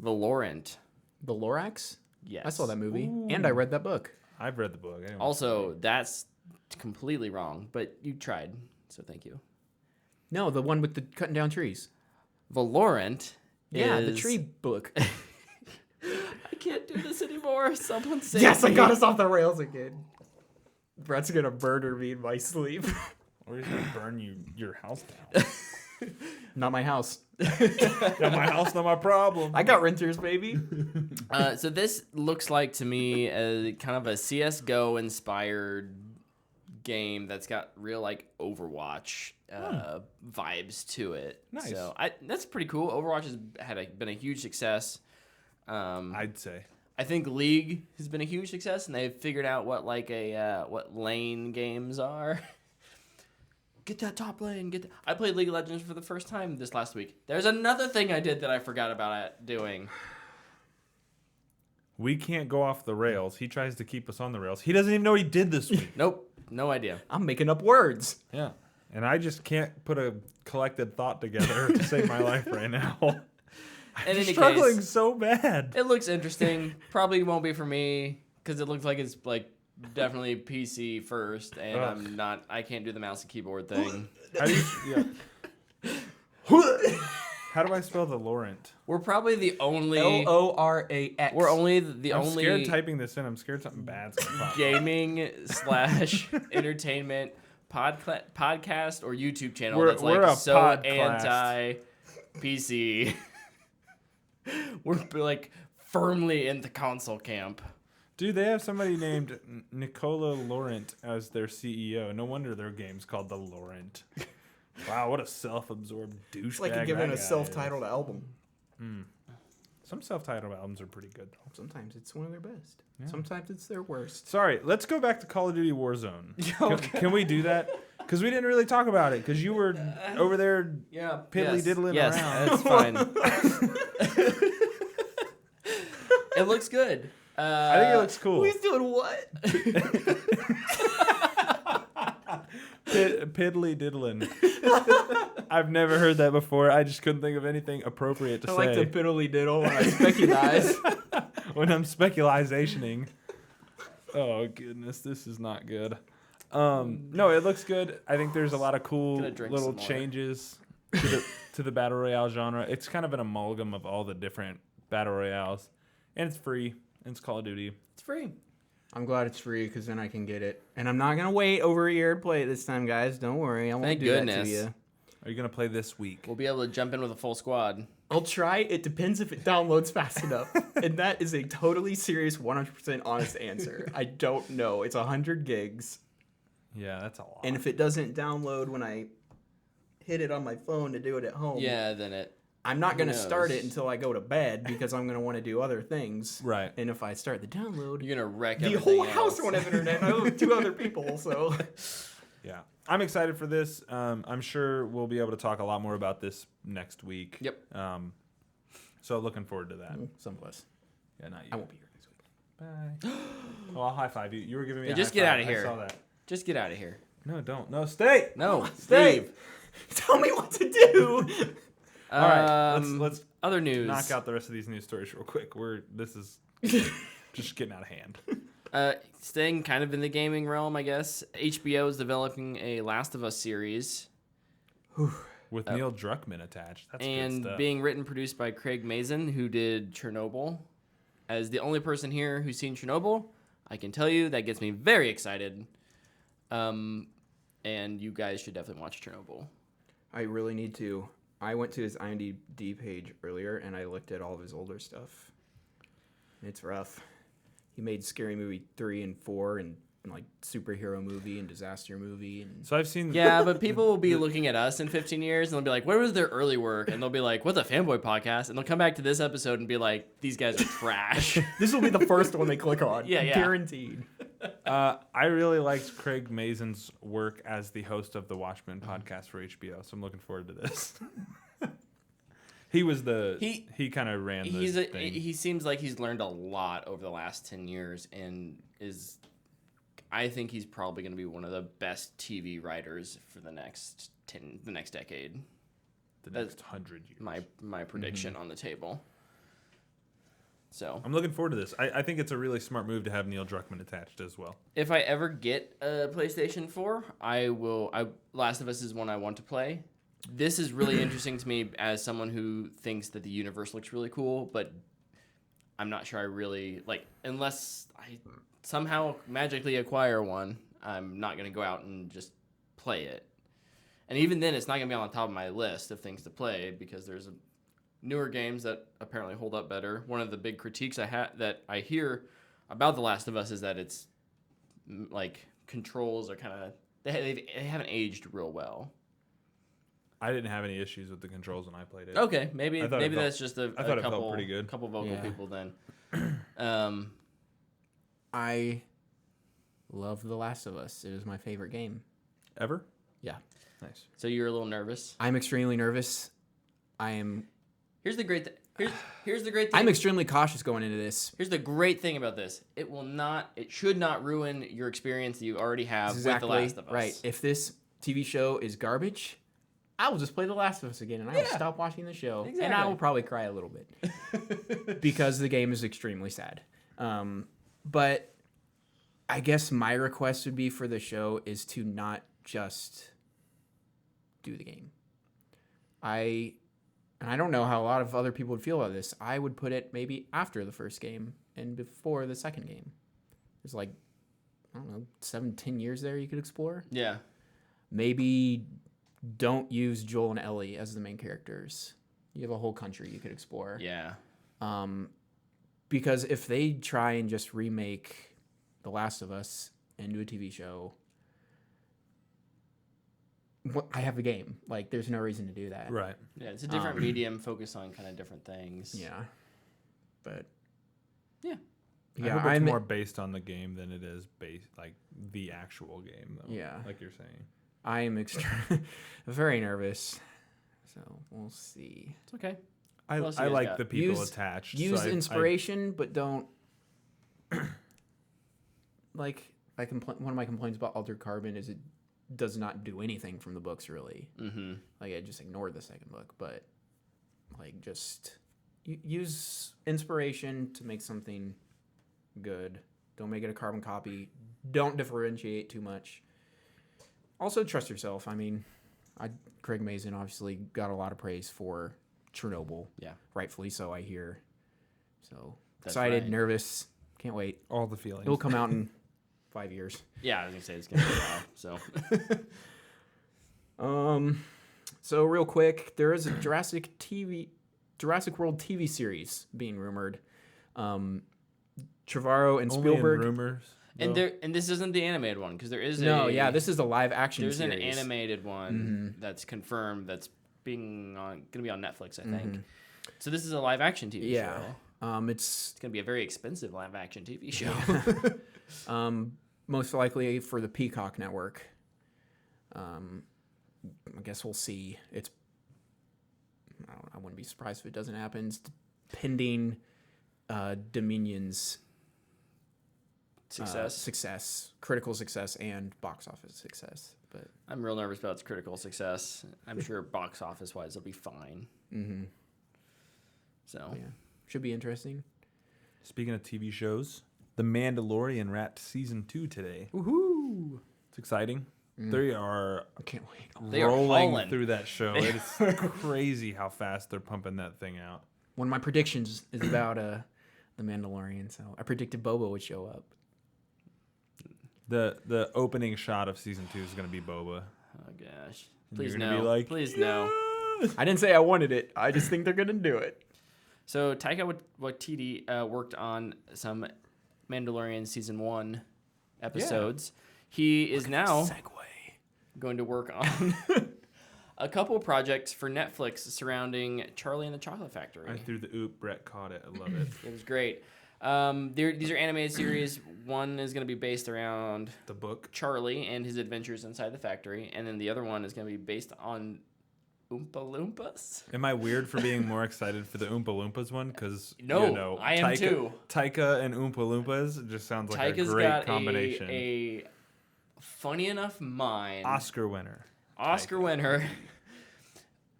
Valorant. The Lorax? Yes. I saw that movie Ooh. and I read that book. I've read the book. I didn't watch the Also, movie. that's completely wrong, but you tried, so thank you. No, the one with the cutting down trees. Valorant. Yeah, the is- tree book. I can't do this anymore. Someone save Yes, I me. got us off the rails again. Brett's gonna murder me in my sleep. Or he's going to burn your house down. Not my house. Not my house, not my problem. I got renters, baby. So this looks like to me a kind of a CS:GO inspired game that's got real like Overwatch vibes to it. Nice. So that's pretty cool. Overwatch has been a huge success. I'd say. I think League has been a huge success, and they've figured out what like what lane games are. Get that top lane. I played League of Legends for the first time this last week. There's another thing I did that I forgot about doing. We can't go off the rails. He tries to keep us on the rails. He doesn't even know what he did this week. Nope, no idea. I'm making up words. Yeah. And I just can't put a collected thought together to save my life right now. In I'm any struggling case, so bad. it looks interesting. Probably won't be for me because it looks like it's like definitely PC first, and Ugh. I can't do the mouse and keyboard thing. How do I spell the Laurent? We're probably the only. Lorax. We're only the I'm only scared typing this in. I'm scared something bad's going to pop up. gaming / entertainment podcast or YouTube channel We're that's like a so podcast. anti PC. We're like firmly in the console camp. Dude, they have somebody named Nicola Laurent as their CEO. No wonder their game's called the Laurent. Wow, what a self-absorbed douchebag. It's like that giving guy a self-titled album. is. Some self-titled albums are pretty good, though. Sometimes it's one of their best. Yeah. Sometimes it's their worst. Sorry, let's go back to Call of Duty Warzone. Okay. Can we do that? Because we didn't really talk about it. Because you were over there Yeah, piddly diddling yes, around. that's fine. It looks good. I think it looks cool. Who's doing what? Piddly diddling. I've never heard that before. I just couldn't think of anything appropriate to I say. like the piddly diddle when I speculize. When I'm speculizationing. Oh goodness, this is not good. No, it looks good. I think there's a lot of cool Gonna drink little some more. changes to the battle royale genre. It's kind of an amalgam of all the different battle royales, and it's free. And it's Call of Duty. It's free. I'm glad it's free because then I can get it. And I'm not going to wait over a year to play it this time, guys. Don't worry. I won't Thank do that goodness. to you. Are you gonna play this week? We'll be able to jump in with a full squad. I'll try. It depends if it downloads fast enough. And that is a totally serious, 100% honest answer. I don't know. It's 100 gigs. Yeah, that's a lot. And if it doesn't download when I hit it on my phone to do it at home, Yeah, then it. I'm not going to Who start knows? it until I go to bed because I'm going to want to do other things. Right. And if I start the download, You're gonna wreck the everything whole house else. won't have internet. I have 2 other people, so. Yeah, I'm excited for this. I'm sure we'll be able to talk a lot more about this next week. Yep. So looking forward to that. Some of us. Yeah, not you. I won't be here next week. Bye. Oh, I'll high five you. You were giving me Yeah, a just high get five. outta here. I saw that. Just get out of here. No, don't. No, stay. No, Stay. leave. Tell me what to do. All right, let's other news. knock out the rest of these news stories real quick. This is just getting out of hand. Staying kind of in the gaming realm, I guess. HBO is developing a Last of Us series. With Neil Druckmann attached. That's good And stuff. being written and produced by Craig Mazin, who did Chernobyl. As the only person here who's seen Chernobyl, I can tell you that gets me very excited. And you guys should definitely watch Chernobyl. I really need to. I went to his IMDb page earlier, and I looked at all of his older stuff. It's rough. He made Scary Movie 3 and 4 and like superhero movie and disaster movie. And So I've seen. Yeah, but people will be looking at us in 15 years, and they'll be like, what was their early work? And they'll be like, what's a Fanboy podcast? And they'll come back to this episode and be like, these guys are trash. this will be the first one they click on. Yeah. Guaranteed. I really liked Craig Mazin's work as the host of the Watchmen podcast for HBO, so I'm looking forward to this. He was he kind of ran the thing. He seems like he's learned a lot over the last 10 years and I think he's probably going to be one of the best TV writers for the next decade. The next 100 years. My prediction on the table. So I'm looking forward to this. I think it's a really smart move to have Neil Druckmann attached as well. if I ever get a PlayStation 4, Last of Us is one I want to play. This is really interesting to me as someone who thinks that the universe looks really cool, but I'm not sure I really unless I somehow magically acquire one, I'm not going to go out and just play it. And even then, it's not going to be on the top of my list of things to play because there's newer games that apparently hold up better. One of the big critiques that I hear about The Last of Us is that it's controls are kind of they haven't aged real well. I didn't have any issues with the controls when I played it. Okay, maybe it that's just a felt couple pretty good. couple vocal Yeah. people then. I love The Last of Us. It is my favorite game. Ever? Yeah. Nice. So you're a little nervous. I'm extremely nervous. I am. Here's the great here's the great thing. I'm extremely cautious going into this. Here's the great thing about this. It should not ruin your experience that you already have with The Last of Us. Right. If this TV show is garbage, I will just play The Last of Us again, and I will Yeah. stop watching the show. And I Exactly. will probably cry a little bit because the game is extremely sad. But I guess my request would be for the show is to not just do the game. I don't know how a lot of other people would feel about this. I would put it maybe after the first game and before the second game. There's 7-10 years there you could explore. Yeah. Maybe don't use Joel and Ellie as the main characters. You have a whole country you could explore. Yeah. Because if they try and just remake The Last of Us into a TV show, I have the game. There's no reason to do that. Right. Yeah, it's a different medium, focus on kind of different things. Yeah. But Yeah. I hope it's more based on the game than it is based the actual game, though. Yeah. Like you're saying. I am very nervous. So we'll see. It's okay. I What else you guys like got? the people attached. Use so inspiration, but don't. One of my complaints about Altered Carbon is it does not do anything from the books really. Mm-hmm. I just ignored the second book, but just use inspiration to make something good. Don't make it a carbon copy. Don't differentiate too much. Also, trust yourself. I mean, Craig Mazin obviously got a lot of praise for Chernobyl. Yeah. Rightfully so, I hear. So That's excited, right. nervous. Can't wait. all the feelings. It'll come out in 5 years. Yeah, I was gonna say it's gonna be a while. So So real quick, there is a Jurassic World TV series being rumored. Trevorrow and Only in Spielberg. rumors. and though. this isn't the animated one because there is This is the live action there's series. an animated one that's confirmed that's gonna be on Netflix, I think. So this is a live action TV Yeah. show. It's It's gonna be a very expensive live action TV show. most likely for the Peacock network. I guess we'll see. I wouldn't be surprised if it doesn't happen. It's pending Dominion's critical success, and box office success. But I'm real nervous about its critical success. I'm sure box office wise it'll be fine. So yeah, should be interesting. Speaking of TV shows, The Mandalorian wrapped season 2 today. woohoo! It's exciting. They are I can't wait. They are rolling hauling. through that show. It's crazy how fast they're pumping that thing out. One of my predictions is about The Mandalorian, so I predicted Boba would show up. The opening shot of season 2 is going to be Boba. Oh gosh! And Please you're gonna no. be like, Please no. I didn't say I wanted it. I just think they're gonna do it. So Taika Waititi worked on some Mandalorian season 1 episodes. He is now going to work on a couple projects for Netflix surrounding Charlie and the Chocolate Factory. I threw the oop. Brett caught it. I love it. It was great. These are animated series. One is going to be based around The book. Charlie and his adventures inside the factory, and then the other one is going to be based on Oompa Loompas. Am I weird for being more excited for the Oompa Loompas one? Because No, I am too. Taika and Oompa Loompas just sounds like Taika's a great got combination. a funny enough mind. Oscar winner. Oscar winner.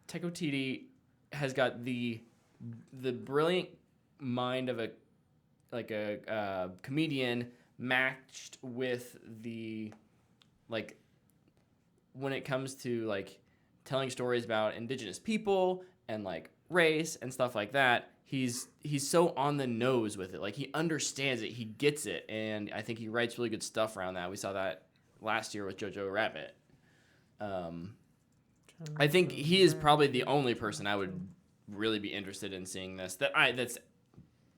Taika Waititi has got the brilliant mind of a comedian matched with the when it comes to telling stories about indigenous people and race and stuff like that. He's so on the nose with it. He understands it, he gets it, and I think he writes really good stuff around that. We saw that last year with Jojo Rabbit. I think he is probably the only person I would really be interested in seeing this. That's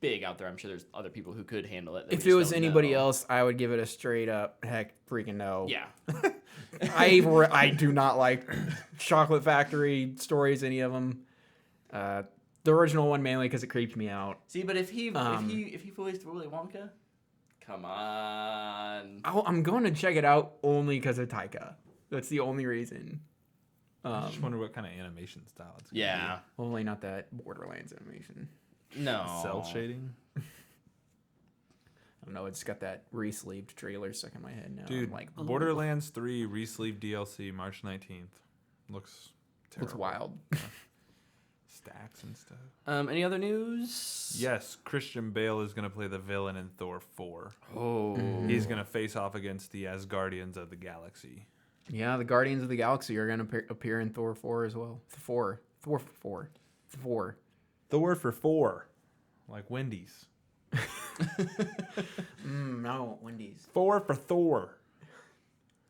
big out there. I'm sure there's other people who could handle it. If it was anybody else, I would give it a straight up heck freaking no. Yeah. I do not like Chocolate Factory stories, any of them. The original one mainly because it creeped me out. See, but if he voiced Willy Wonka, come on. I'm going to check it out only because of Taika. That's the only reason. I just wonder what kind of animation style it's going to be. Only not that Borderlands animation. No. Cell shading? I don't know. It's got that re-sleeved trailer stuck in my head now. Dude, I'm Borderlands 3 re-sleeved DLC March 19th. Looks terrible. Looks wild. Stacks and stuff. Any other news? Yes, Christian Bale is going to play the villain in Thor 4. Oh. He's going to face off against the Asgardians of the Galaxy. Yeah, the Guardians of the Galaxy are going to appear in Thor 4 as well. Thor for 4. Thor for 4. Like Wendy's. No, Wendy's. 4 for Thor.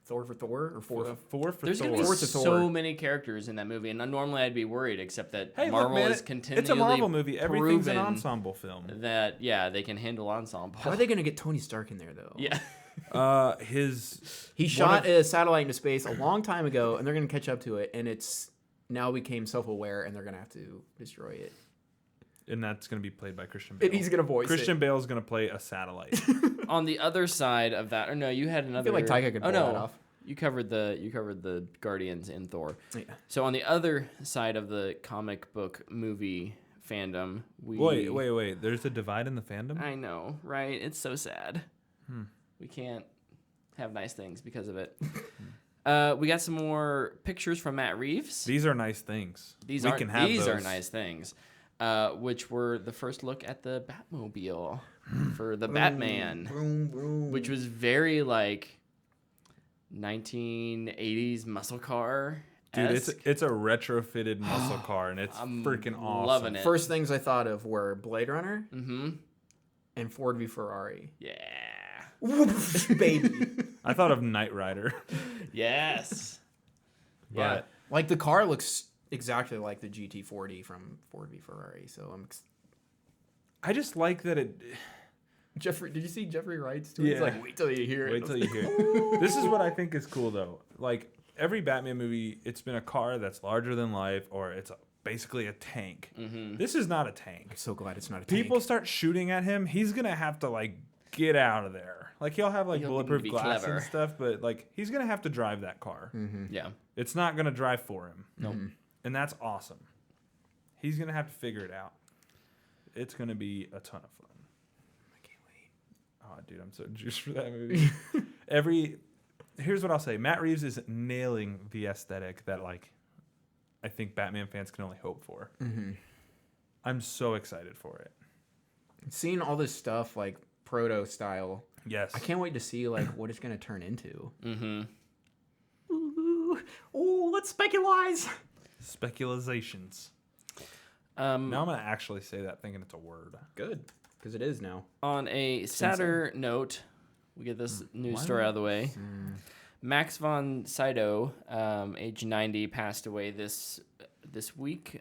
Thor for Thor or 4 4 for There's Thor. going to be to Thor. so many characters in that movie, and normally I'd be worried, except that Hey, Marvel look, man, is continually it's a Marvel movie. Everything's an proven ensemble film. that, yeah, they can handle ensemble. How are they going to get Tony Stark in there, though? Yeah. He shot a satellite into space a long time ago, and they're going to catch up to it, and it's now became self-aware, and they're going to have to destroy it. And that's going to be played by Christian Bale. And he's going to voice Christian Bale's going to play a satellite. On the other side of that, or no, you had another. I feel like Taika could pull that off. You covered the Guardians in Thor. Yeah. So on the other side of the comic book movie fandom, Wait. There's a divide in the fandom? I know, right? It's so sad. We can't have nice things because of it. We got some more pictures from Matt Reeves. These are nice things. These we are can have these those. are nice things. Which were the first look at the Batmobile for the Batman, which was very 1980s muscle car. Dude, it's a retrofitted muscle car, and it's freaking awesome. Loving it. First things I thought of were Blade Runner and Ford v Ferrari. Yeah. Baby. I thought of Knight Rider. Yes. But Like the car looks exactly like the GT40 from Ford v Ferrari. So I just like that it... Jeffrey, did you see Jeffrey Wright's tweet? Yeah. He's like, wait till you hear it. Wait till you hear it. This is what I think is cool, though. Like, every Batman movie, it's been a car that's larger than life, or it's basically a tank. This is not a tank. I'm so glad it's not a tank. People start shooting at him, he's going to have to, get out of there. He'll have, He'll bulletproof be glass clever. and stuff, but, he's going to have to drive that car. Yeah. It's not going to drive for him. Nope. And that's awesome. He's going to have to figure it out. It's going to be a ton of fun. I can't wait. Oh, dude, I'm so juiced for that movie. Here's what I'll say: Matt Reeves is nailing the aesthetic that like I think Batman fans can only hope for. Mm-hmm. I'm so excited for it. Seeing all this stuff like proto style. Yes, I can't wait to see like what it's gonna turn into. Mm-hmm. Ooh, let's speculate. Speculations. Now I'm gonna actually say that thinking it's a word. Good, because it is now. On a sadder note, we get this news story out of the way. Max von Sydow, age 90, passed away this week.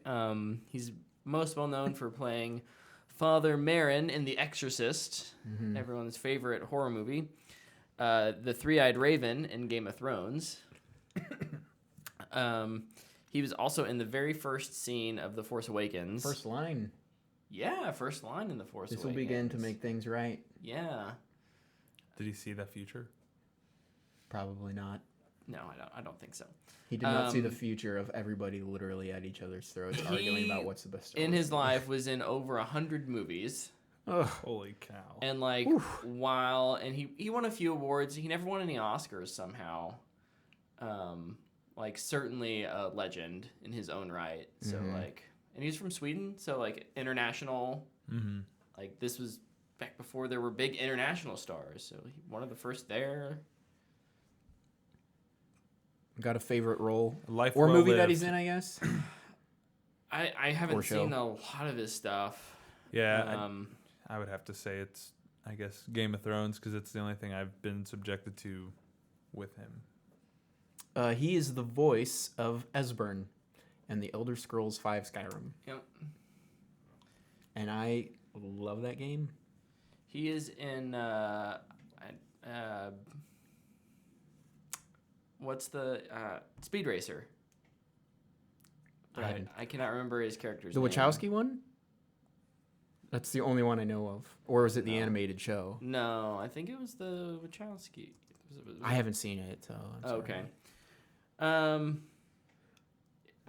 He's most well known for playing Father Merrin in The Exorcist, everyone's favorite horror movie. The Three-Eyed Raven in Game of Thrones. He was also in the very first scene of The Force Awakens. First line. Yeah, first line in The Force This Awakens. will begin to make things right. Yeah. Did he see the future? Probably not. No, I don't think so. He did not see the future of everybody literally at each other's throats arguing about what's the best Star In Wars his movie. life was in over 100 movies. Ugh. Holy cow! And like he won a few awards. He never won any Oscars somehow. Like certainly a legend in his own right. So like, and he's from Sweden, so like international. Mm-hmm. Like this was back before there were big international stars. So one of the first there. Got a favorite role Life or well movie that lived. he's in, I guess. I haven't Or show. seen a lot of his stuff. Yeah, I would have to say it's, I guess, Game of Thrones because it's the only thing I've been subjected to with him. He is the voice of Esbern in the Elder Scrolls V Skyrim. Yep. And I love that game. He is in what's the Speed Racer? But I cannot remember his character's The name. Wachowski one? That's the only one I know of. Or is it the animated show? No, I think it was the Wachowski. I haven't seen it, so I'm sorry. Okay.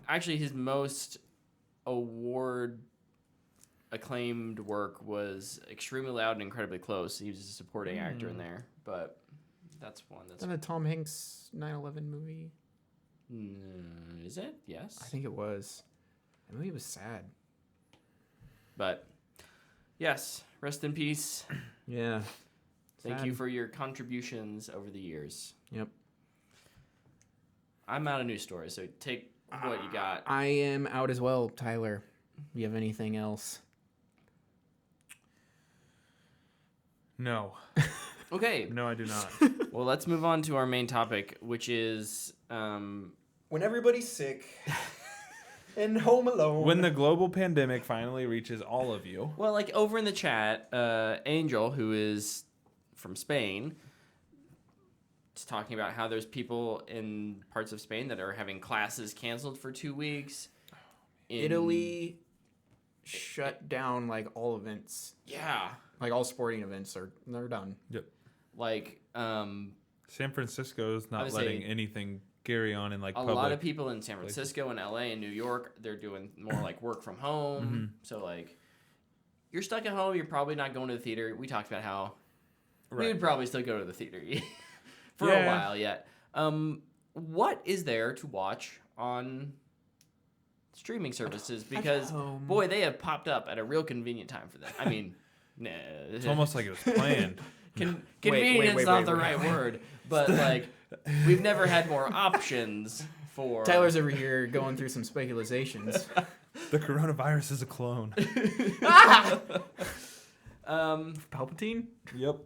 Actually, his most award acclaimed work was Extremely Loud and Incredibly Close. He was a supporting actor in there, but that's one that's. Is that a Tom Hanks 9/11 movie? Is it? Yes. I think it was. That movie was sad. But yes, rest in peace. Yeah. Thank Sad. you for your contributions over the years. Yep. I'm out of news stories, so take what you got. I am out as well, Tyler. You have anything else? No, Okay. no, I do not. Well, let's move on to our main topic, which is When everybody's sick and home alone. When the global pandemic finally reaches all of you. well, like over in the chat, Angel, who is from Spain, is talking about how there's people in parts of Spain that are having classes canceled for 2 weeks. Italy shut down like all events, Yeah. like all sporting events they're done. Yep. Like San Francisco's I not would letting say anything carry on in like a public. lot of people in San Francisco and LA and New York, they're doing more like work from home. So like you're stuck at home, you're probably not going to the theater. We talked about how we would probably still go to the theater for a while yet. What is there to watch on streaming services? Because boy, they have popped up at a real convenient time for them. I mean, nah, It's almost like it was planned. Convenient is not the right word, but like we've never had more options for. Tyler's over here going through some speculations. The coronavirus is a clone. Palpatine? Yep.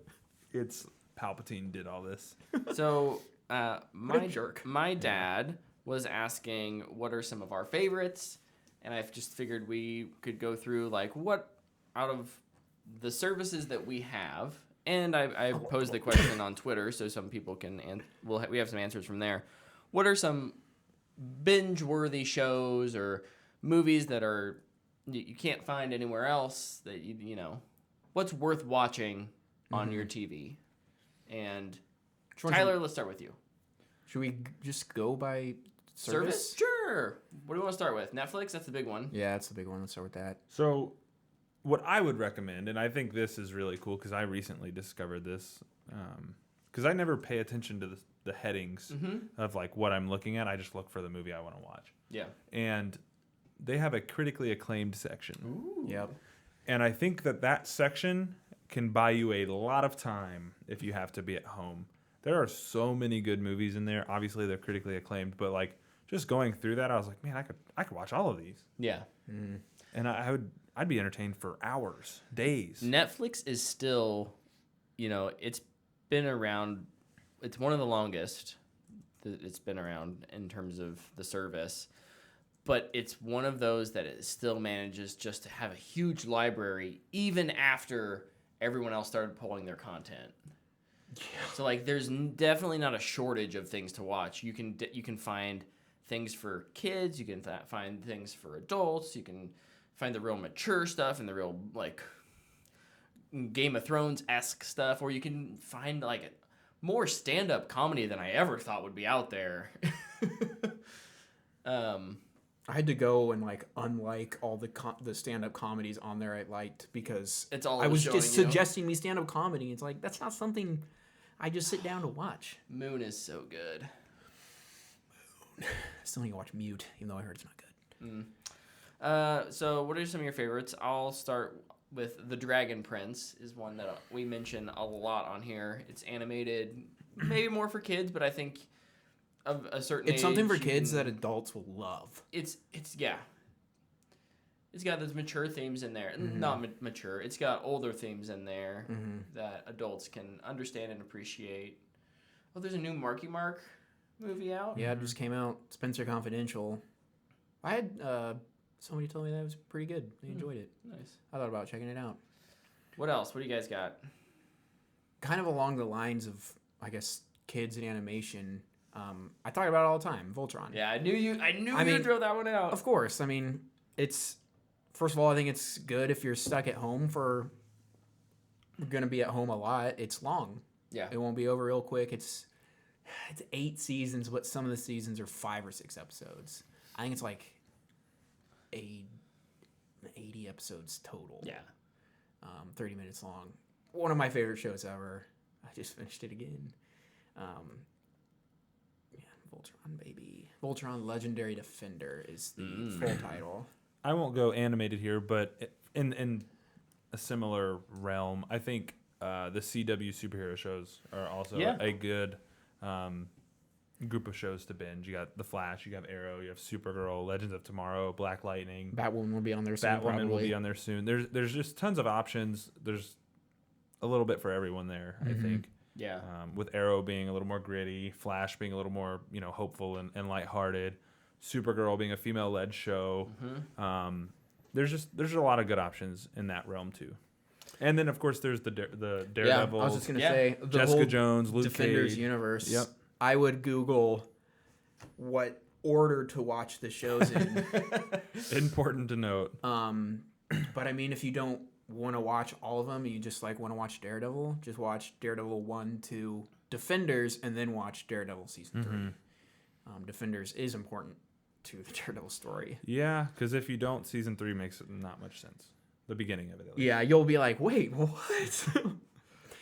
It's Palpatine did all this. So What a jerk. my dad was asking what are some of our favorites, and I've just figured we could go through like what out of the services that we have, and I posed the question on Twitter so some people can we have some answers from there. What are some binge-worthy shows or movies that are you can't find anywhere else that you know what's worth watching on your TV? And Tyler, let's start with you. Should we just go by service? Sure. What do you want to start with? Netflix? That's the big one. Yeah, that's the big one. Let's start with that. So what I would recommend, and I think this is really cool because I recently discovered this, because I never pay attention to the headings of like what I'm looking at. I just look for the movie I want to watch. Yeah. And they have a critically acclaimed section. Ooh. Yep. And I think that section can buy you a lot of time if you have to be at home. There are so many good movies in there. Obviously, they're critically acclaimed, but like just going through that, I was like, man, I could watch all of these. Yeah. And I'd be entertained for hours, days. Netflix is still, it's been around. It's one of the longest that it's been around in terms of the service. But it's one of those that it still manages just to have a huge library even after everyone else started pulling their content. Yeah. So like, there's definitely not a shortage of things to watch. You can find things for kids. You can find things for adults. You can find the real mature stuff and the real like Game of Thrones-esque stuff, or you can find like more stand-up comedy than I ever thought would be out there. I had to go and like unlike all the stand-up comedies on there I liked because It's all I was showing just you. suggesting me stand-up comedy. It's like that's not something I just sit down to watch. Moon is so good. I still need to watch Mute, even though I heard it's not good. So what are some of your favorites? I'll start with The Dragon Prince is one that we mention a lot on here. It's animated, maybe more for kids, but I think of a certain It's something for age, kids that adults will love. It's yeah. It's got those mature themes in there. Not mature. It's got older themes in there that adults can understand and appreciate. Oh, there's a new Marky Mark movie out. Yeah, it just came out. Spencer Confidential. I had somebody told me that it was pretty good. They enjoyed it. Nice. I thought about checking it out. What else? What do you guys got? Kind of along the lines of, I guess, kids and animation. I talk about it all the time. Voltron. Yeah, I knew you would throw that one out. Of course. I mean, it's first of all, I think it's good if you're stuck at home for. You're gonna be at home a lot. It's long. Yeah. It won't be over real quick. It's 8 seasons, but some of the seasons are 5 or 6 episodes. I think it's like 80 episodes total. Yeah. 30 minutes long. One of my favorite shows ever. I just finished it again. Voltron, baby. Voltron Legendary Defender is the full title. I won't go animated here, but in a similar realm, I think the CW superhero shows are also a good group of shows to binge. You got The Flash, you have Arrow, you have Supergirl, Legends of Tomorrow, Black Lightning. Batwoman will be on there soon. Batwoman will be on there soon. There's just tons of options. There's a little bit for everyone there, I think. Yeah. With Arrow being a little more gritty, Flash being a little more hopeful and lighthearted, Supergirl being a female-led show. There's a lot of good options in that realm too. And then of course there's the Daredevil. Yeah, I was just gonna say the Jessica whole Jones, Luke Defenders Cage. universe. Yep. I would Google what order to watch the shows in. Important to note. But I mean, if you don't want to watch all of them, you just like want to watch Daredevil, just watch Daredevil 1 to Defenders, and then watch Daredevil season 3. Defenders is important to the Daredevil story. Yeah, because if you don't, season 3 makes not much sense. The beginning of it, at least. Yeah, you'll be like, wait, what?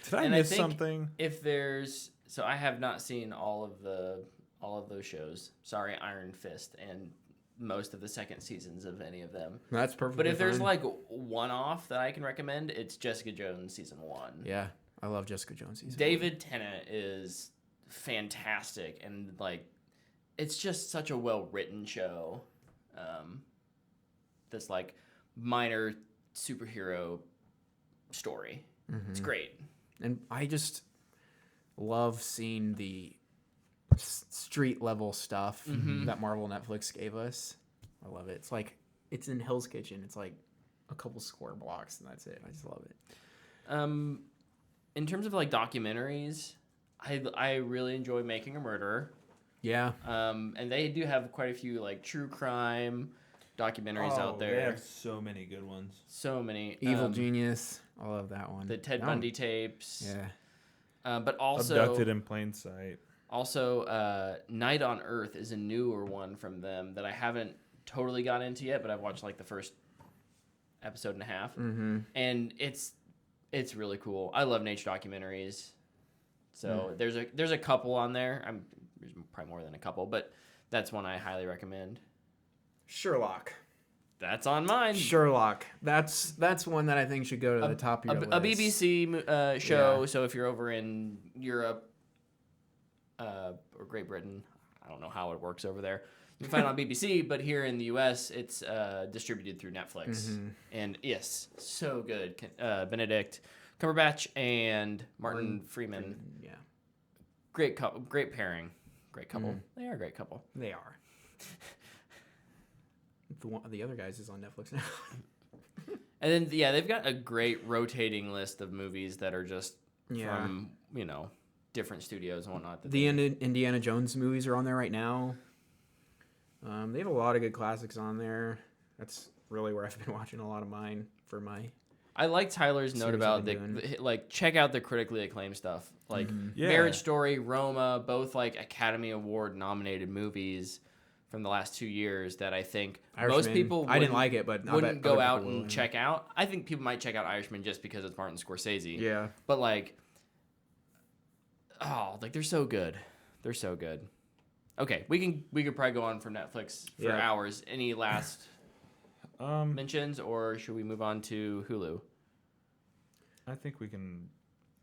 Did I miss something? If there's I have not seen all of those shows. Sorry, Iron Fist and most of the second seasons of any of them. That's perfect. But if there's like one off that I can recommend, it's Jessica Jones season 1. Yeah, I love Jessica Jones season David Tennant is fantastic, and like it's just such a well written show. This like minor superhero story. It's great. And I just love seeing the street level stuff that Marvel Netflix gave us. I love it. It's like it's in Hell's Kitchen. It's like a couple square blocks and that's it. I just love it. In terms of like documentaries, I really enjoy Making a Murderer. Yeah. And they do have quite a few like true crime documentaries out there. They have so many good ones. So many. Evil Genius. I love that one. The Ted Bundy tapes. Yeah. But also Abducted in Plain Sight. Also, Night on Earth is a newer one from them that I haven't totally got into yet, but I've watched like the first episode and a half, Mm-hmm. and it's really cool. I love nature documentaries, so there's a couple on there. There's probably more than a couple, but that's one I highly recommend. Sherlock. That's on mine. Sherlock. That's one that I think should go to the top of your list. A BBC show. Yeah. So if you're over in Europe or Great Britain, I don't know how it works over there. You can find it on BBC, but here in the US, it's distributed through Netflix. Mm-hmm. And yes, so good. Benedict Cumberbatch and Martin Freeman. Yeah, Great couple. Great pairing. Great couple. They are a great couple. they are. The other guys is on Netflix now. And then they've got a great rotating list of movies that are just from different studios and whatnot. The Indiana Jones movies are on there right now. They have a lot of good classics on there. That's really where I've been watching a lot of mine for my. I like Tyler's note Series about I've check out the critically acclaimed stuff, like Yeah. Marriage Story, Roma, both like Academy Award nominated movies from the last 2 years that I think most Irishman, people I didn't like it, but I wouldn't bet go other out people and will. check out. I think people might check out Irishman just because it's Martin Scorsese. Yeah. But like, they're so good. They're so good. Okay, we could probably go on for Netflix for Yeah. hours. Any last mentions, or should we move on to Hulu? I think we can.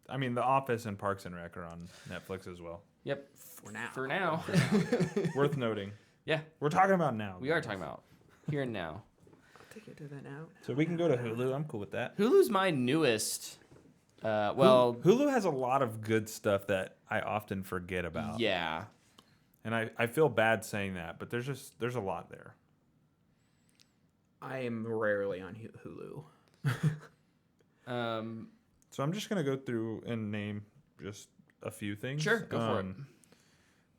I mean, The Office and Parks and Rec are on Netflix as well. Yep. For now. For now. Worth noting. Yeah, We're talking about now. we are talking about here and now. Take it to that now. So we can go to Hulu. I'm cool with that. Hulu's my newest. Hulu has a lot of good stuff that I often forget about. Yeah. And I feel bad saying that, but there's a lot there. I am rarely on Hulu. So I'm just gonna go through and name just a few things. Sure, go for it.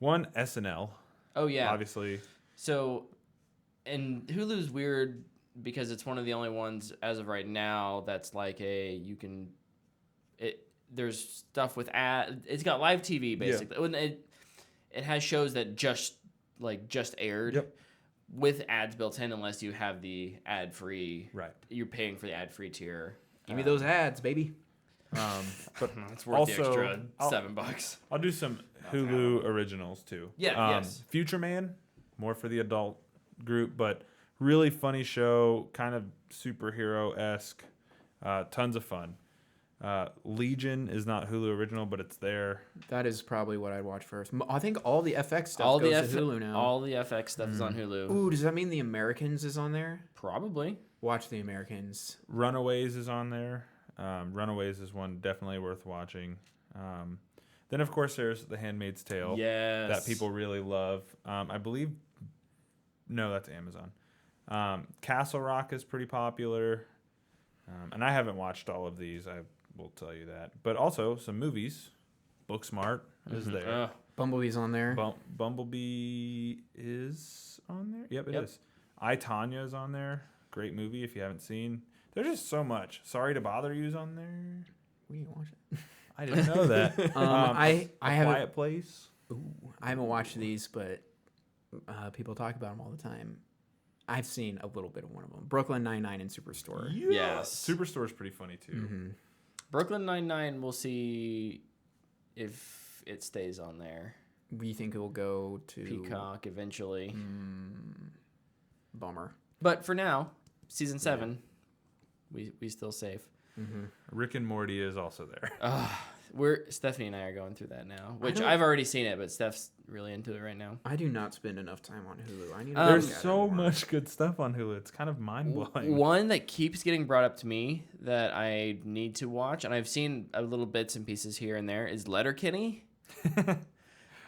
One, SNL. Oh yeah. Obviously. So, and Hulu's weird because it's one of the only ones as of right now that's like there's stuff with it's got live TV basically. When it has shows that just aired. Yep. With ads built in, unless you have the ad free. Right. You're paying for the ad free tier. Give me those ads, baby. But It's worth also, the extra I'll- $7. I'll do some Hulu originals too. Yeah, yes. Future Man, more for the adult group, but really funny show, kind of superhero-esque, tons of fun. Legion is not Hulu original, but it's there. That is probably what I'd watch first. I think all the FX stuff All the goes to Hulu now. All the FX stuff is on Hulu. Ooh, does that mean The Americans is on there? Probably. Watch The Americans. Runaways is on there. Runaways is one definitely worth watching. Then, of course, there's The Handmaid's Tale. Yes. That people really love. I believe... No, that's Amazon. Castle Rock is pretty popular. And I haven't watched all of these, I will tell you that. But also, some movies. Booksmart is there. Bumblebee's on there. Bumblebee is on there? Yep, it is. I, Tonya is on there. Great movie if you haven't seen. There's just so much. Sorry to Bother You is on there. We didn't watch it. I didn't know that. I haven't. Quiet Place. Ooh, I haven't watched these, but people talk about them all the time. I've seen a little bit of one of them. Brooklyn Nine-Nine and Superstore. Yeah. Yes. Superstore is pretty funny too. Mm-hmm. Brooklyn Nine-Nine, we'll see if it stays on there. We think it will go to Peacock eventually. Bummer. But for now, season 7, we still safe. Rick and Morty is also there. Stephanie and I are going through that now, which don't- I've already seen it, but Steph's really into it right now. I do not spend enough time on Hulu. I need to There's look at it so more. much good stuff on Hulu. It's kind of mind blowing. One that keeps getting brought up to me that I need to watch, and I've seen a little bits and pieces here and there, is Letterkenny.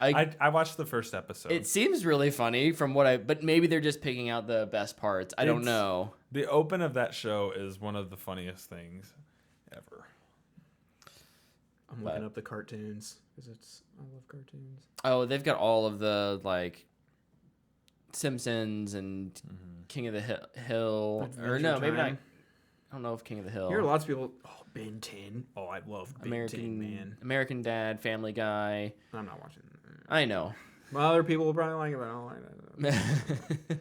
I watched the first episode. It seems really funny but maybe they're just picking out the best parts. I don't know. The open of that show is one of the funniest things ever. I'm looking up the cartoons because I love cartoons. Oh, they've got all of the like Simpsons and King of the Hill. Or no, maybe not. Time. I don't know if King of the Hill. You hear lots of people. Oh, Ben 10. Oh, I love Ben 10, man. American Dad, Family Guy. I'm not watching. I know. Well, other people will probably like it, but I don't like that.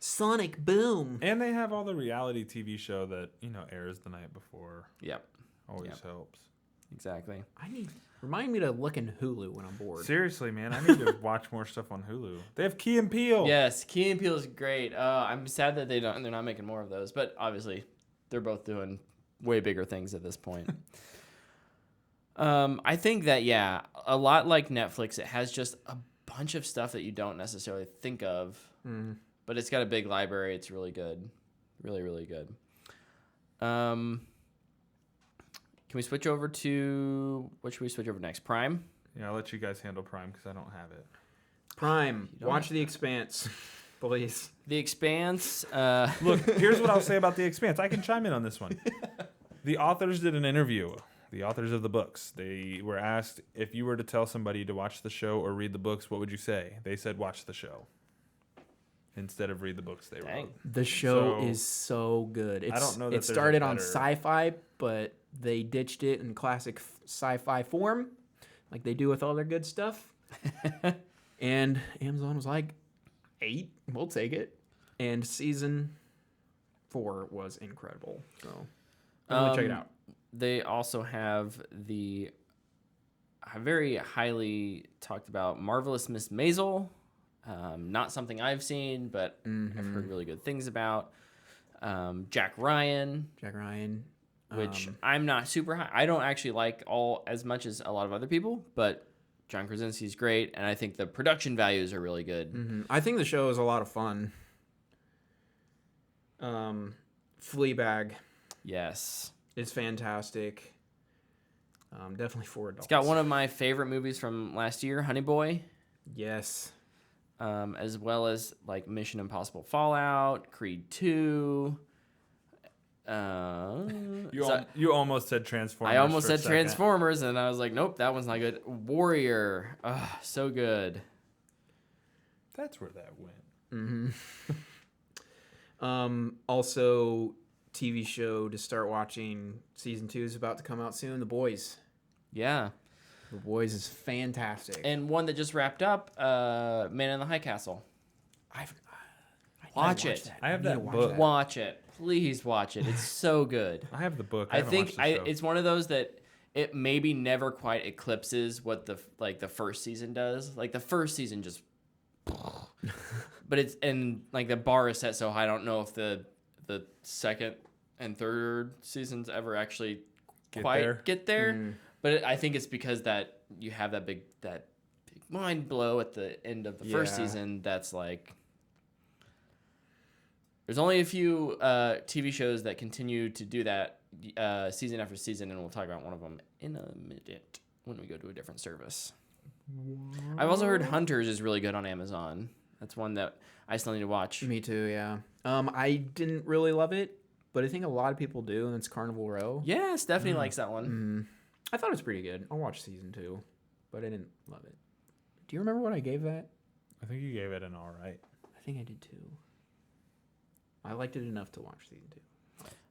Sonic Boom. And they have all the reality TV show that, airs the night before. Yep. Always Yep. helps. Exactly. Remind me to look in Hulu when I'm bored. Seriously, man, I need to watch more stuff on Hulu. They have Key and Peele. Yes, Key and Peele is great. I'm sad that they're not making more of those, but obviously they're both doing way bigger things at this point. I think that, a lot like Netflix, it has just a bunch of stuff that you don't necessarily think of, but it's got a big library. It's really good. Really, really good. Can we switch over to, what should we switch over next? Prime? Yeah, I'll let you guys handle Prime because I don't have it. Prime. Watch The Expanse, please. The Expanse. Look, here's what I'll say about The Expanse. I can chime in on this one. The authors did an interview. The authors of the books. They were asked, if you were to tell somebody to watch the show or read the books, what would you say? They said, watch the show. Instead of read the books they wrote. The show is so good. I don't know that it there's a started on better- sci-fi, but they ditched it in classic sci-fi form, like they do with all their good stuff. And Amazon was like, 8, we'll take it. And season 4 was incredible. So check it out. They also have the very highly talked about Marvelous Miss Maisel. Not something I've seen, but I've heard really good things about. Jack Ryan, which I'm not super high. I don't actually like all as much as a lot of other people, but John Krasinski's great, and I think the production values are really good. I think the show is a lot of fun. Fleabag Yes. is fantastic. Definitely for adults. It's got one of my favorite movies from last year, Honey Boy. Yes. As well as like Mission Impossible Fallout, Creed 2. You almost said Transformers. I almost for a said second. Transformers, and I was like, nope, that one's not good. Warrior. So good. That's where that went. Also, TV show to start watching. Season 2 is about to come out soon. The Boys. Yeah. The Boys is fantastic. And one that just wrapped up, Man in the High Castle. Watch it. I have that book. Watch it. Please watch it. It's so good. I have the book. I haven't think watched the show. it's one of those that it maybe never quite eclipses what the first season does. Like the first season just, but it's and like the bar is set so high. I don't know if the second and third seasons ever actually get there. But I think it's because that you have that big mind blow at the end of the first season. That's like. There's only a few TV shows that continue to do that season after season, and we'll talk about one of them in a minute when we go to a different service. I've also heard Hunters is really good on Amazon. That's one that I still need to watch. Me too, yeah. I didn't really love it, but I think a lot of people do, and it's Carnival Row. Yeah, Stephanie likes that one. I thought it was pretty good. I'll watch season 2, but I didn't love it. Do you remember what I gave that? I think you gave it an all right. I think I did too. I liked it enough to watch season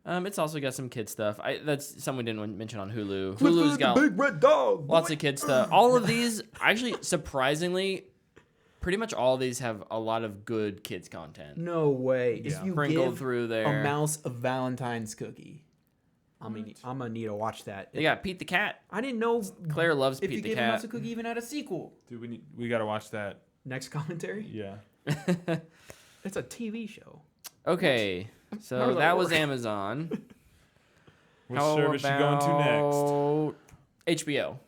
2. It's also got some kid stuff. That's something we didn't mention on Hulu. Hulu's got big red dog. lots of kid stuff. All of these, actually, surprisingly, pretty much all of these have a lot of good kids content. No way. Yeah. If you Sprinkled give through there. a mouse a Valentine's cookie, I'm gonna need to watch that. They got Pete the Cat. I didn't know Claire loves if Pete you the gave a mouse Cat. a cookie even had a sequel. Dude, we got to watch that. Next commentary. Yeah. It's a TV show. Okay, How so does that that was work? Amazon. Which service you going to next? HBO.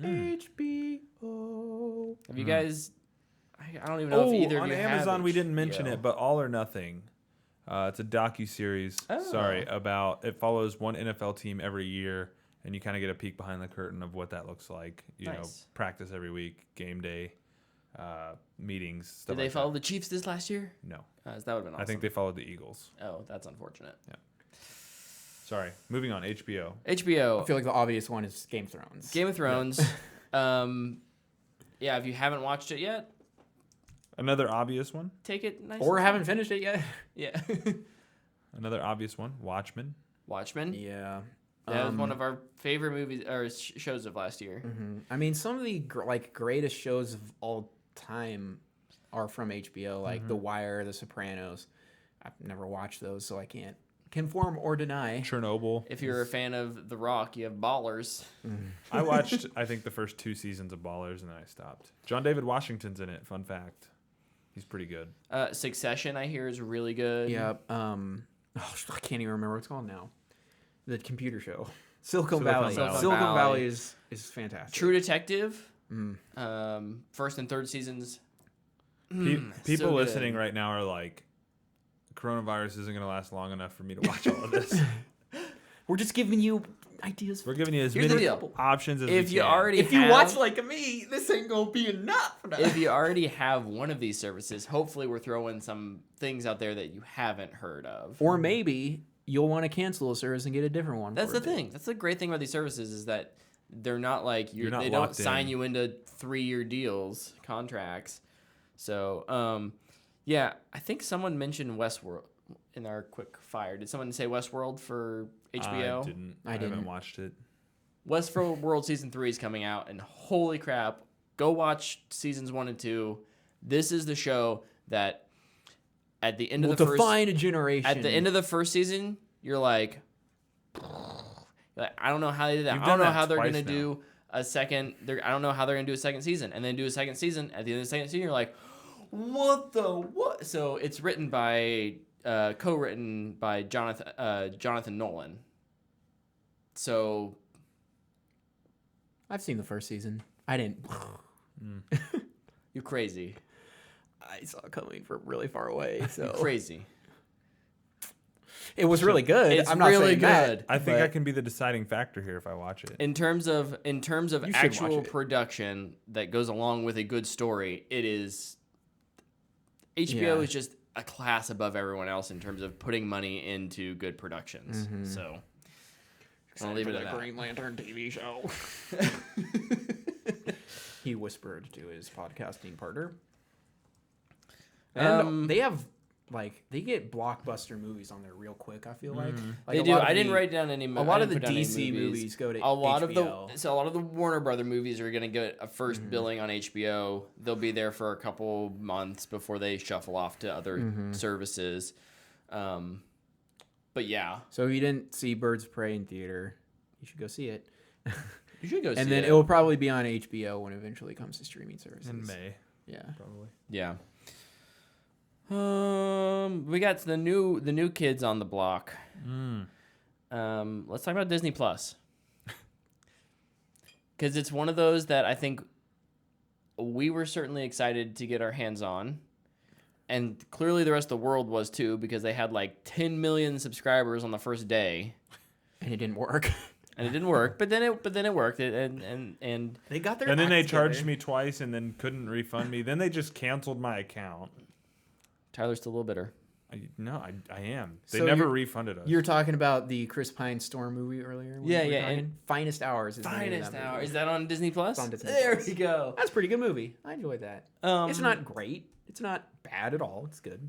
HBO. Have you guys? I don't even know if either of on you have Amazon we didn't mention HBO. it, but All or Nothing. It's a docu-series. Oh. Sorry, it follows one NFL team every year, and you kind of get a peek behind the curtain of what that looks like. You know, Nice. practice every week, game day, meetings. Stuff Did they like follow that. the Chiefs this last year? No, That would have been awesome. I think they followed the Eagles. Oh, that's unfortunate. Sorry, moving on. HBO. HBO. I feel like the obvious one is Game of Thrones. Game of Thrones. Yeah, if you haven't watched it yet, Another obvious one. take it nice. Or and haven't finished it yet. Yeah. Another obvious one. Watchmen. Watchmen. Yeah. That was one of our favorite movies or shows of last year. I mean, some of the greatest shows of all time are from HBO, like The Wire, The Sopranos. I've never watched those, so I can't conform or deny. Chernobyl. If you're a fan of The Rock, you have Ballers. I watched, I think, the first 2 seasons of Ballers, and then I stopped. John David Washington's in it. Fun fact. He's pretty good. Succession, I hear, is really good. Yeah. I can't even remember what it's called now. The computer show. Silicon Valley. Valley. Silicon Valley is fantastic. True Detective. First and third seasons. People so listening good. right now are like, coronavirus isn't going to last long enough for me to watch all of this. We're just giving you ideas. We're giving you as Here's the many deal. options as If we you can. already If you have, watch like me, this ain't gonna be enough. if you already have one of these services, hopefully we're throwing some things out there that you haven't heard of. Or maybe you'll want to cancel a service and get a different one. That's for the a bit. thing. That's the great thing about these services is that they're not like You're not they don't locked sign in. you into 3-year deals, contracts. So, yeah, I think someone mentioned Westworld in our quick fire. Did someone say Westworld for HBO? I didn't. haven't watched it. Westworld season 3 is coming out, and holy crap, go watch seasons 1 and 2. This is the show that at the end Will of the first define a generation. at the end of the first season, you're like I don't know how they did that. You've I don't done know that how they're twice gonna now. do a second. I don't know how they're gonna do a second season, and then do a second season. At the end of the second season, you're like, what the what? So it's written by co-written by Jonathan Nolan. So I've seen the first season. I didn't. you're crazy. I saw it coming from really far away. You're So crazy. it was really good. It's I'm not really saying that, good. I think I but can be the deciding factor here if I watch it. In terms of You should watch actual it. production that goes along with a good story, it is HBO Yeah. is just a class above everyone else in terms of putting money into good productions. Mm-hmm. So I'll leave it at that. Green Lantern TV show. He whispered to his podcasting partner. And they have they get blockbuster movies on there real quick. I feel like They a do. lot of I didn't the- write down any. a lot of the I didn't put down any DC movies go to a lot HBO. of the Warner Brother movies are gonna get a 1st billing on HBO. They'll be there for a couple months before they shuffle off to other services. But yeah, So if you didn't see Birds of Prey in theater, you should go see it. you should go see And then it. it will probably be on HBO when it eventually comes to streaming services. In May, Yeah. probably. Yeah. We got the new kids on the block. Let's talk about Disney Plus. Because it's one of those that I think we were certainly excited to get our hands on. And clearly the rest of the world was too, because they had like 10 million subscribers on the first day. And it didn't work. And it didn't work, but then it worked. And They got their And then they acts charged together. me twice and then couldn't refund me. Then they just canceled my account. Tyler's still a little bitter. I am. They So never you're- refunded us. You were talking about the Chris Pine Storm movie earlier. when Yeah, we were yeah, talking? and- Finest Hours. Is the name of Finest that Hour. movie. Is that on Disney Plus? It's on Disney There Plus. we go. That's a pretty good movie. I enjoyed that. It's not great. It's not bad at all. It's good.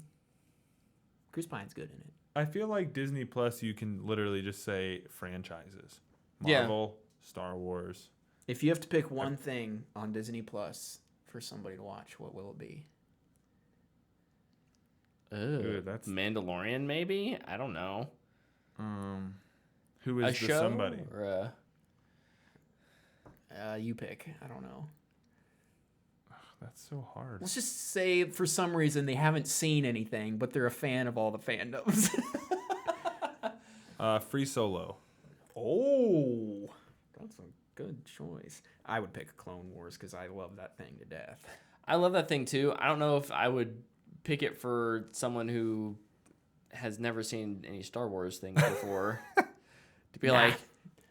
Chris Pine's good in it. I feel like Disney Plus, you can literally just say franchises. Yeah. Marvel, Star Wars. If you have to pick one thing on Disney Plus for somebody to watch, what will it be? Ooh, that's Mandalorian, maybe? I don't know. who A is the show? somebody? Or You pick. I don't know. That's so hard. Let's just say for some reason they haven't seen anything, but they're a fan of all the fandoms. Free Solo. Oh, that's a good choice. I would pick Clone Wars because I love that thing to death. I love that thing too. I don't know if I would pick it for someone who has never seen any Star Wars things before. To be like,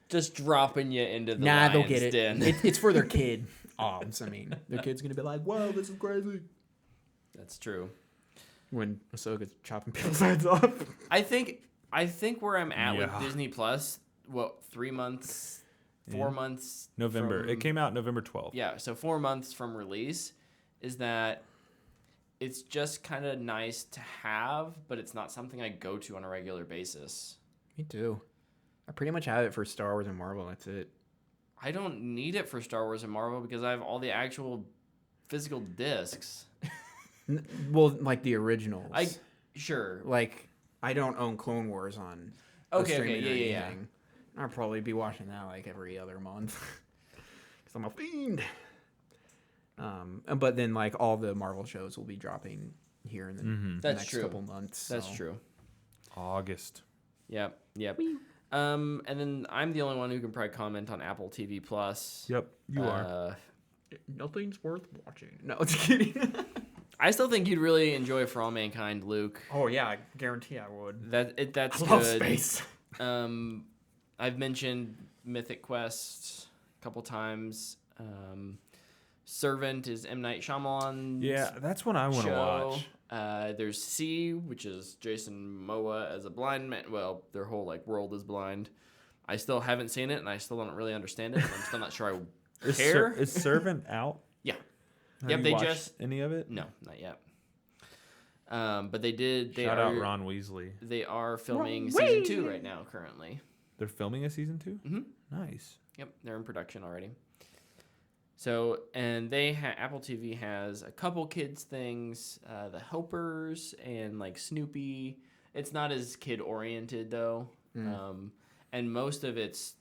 just dropping you into the Nah, they'll lion's get it. den. It's for their kid. I mean, their kid's gonna be like, "Wow, this is crazy." That's true. When Ahsoka's chopping people's heads off. I think where I'm at Yeah. with Disney Plus, 3 months, 4 months. November. from- It came out November 12th. Yeah, so 4 months from release is that it's just kind of nice to have, but it's not something I go to on a regular basis. Me too. I pretty much have it for Star Wars and Marvel. That's it. I don't need it for Star Wars and Marvel because I have all the actual physical discs. Well, like the originals. Sure. Like, I don't own Clone Wars on streaming or anything. I'll probably be watching that like every other month because I'm a fiend. But then like all the Marvel shows will be dropping here in the next couple months. That's true. August. Yep. And then I'm the only one who can probably comment on Apple TV Plus. Yep, you are. Nothing's worth watching. No, just kidding. I still think you'd really enjoy For All Mankind, Luke. Oh yeah, I guarantee I would. That's I good. love space. I've mentioned Mythic Quest a couple times. Servant is M. Night Shyamalan's Yeah, that's one I want to show. watch. There's C, which is Jason Momoa as a blind man. Well, their whole like world is blind. I still haven't seen it, and I still don't really understand it. I'm still not sure I care. Is Servant out? Yeah. Have Yep, you they watched just any of it? No, not yet. But they did. Shout out Ron Weasley. They are filming season 2 right now, currently. They're filming a season 2? Mm-hmm. Nice. Yep, they're in production already. So, and Apple TV has a couple kids things, The Helpers and like Snoopy. It's not as kid oriented though, and most of its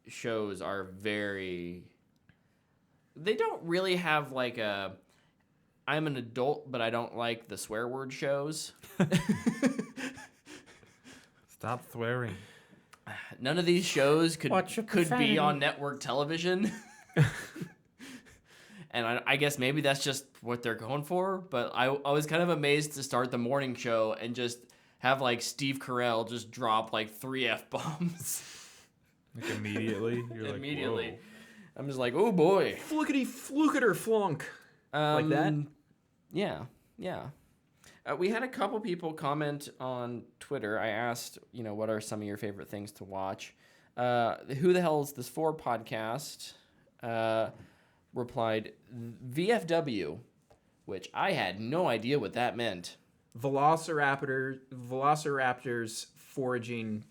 shows are very. They don't really have like a. I'm an adult, but I don't like the swear word shows. Stop swearing. None of these shows could be on network television. And I guess maybe that's just what they're going for. But I was kind of amazed to start the morning show and just have like Steve Carell just drop like 3 F-bombs. Like immediately? You're Immediately. Like, I'm just like, oh boy. Fluckety flukiter flunk. Like that? Yeah. We had a couple people comment on Twitter. I asked, what are some of your favorite things to watch? Who the hell is this for podcast? Replied VFW, which I had no idea what that meant. Velociraptors foraging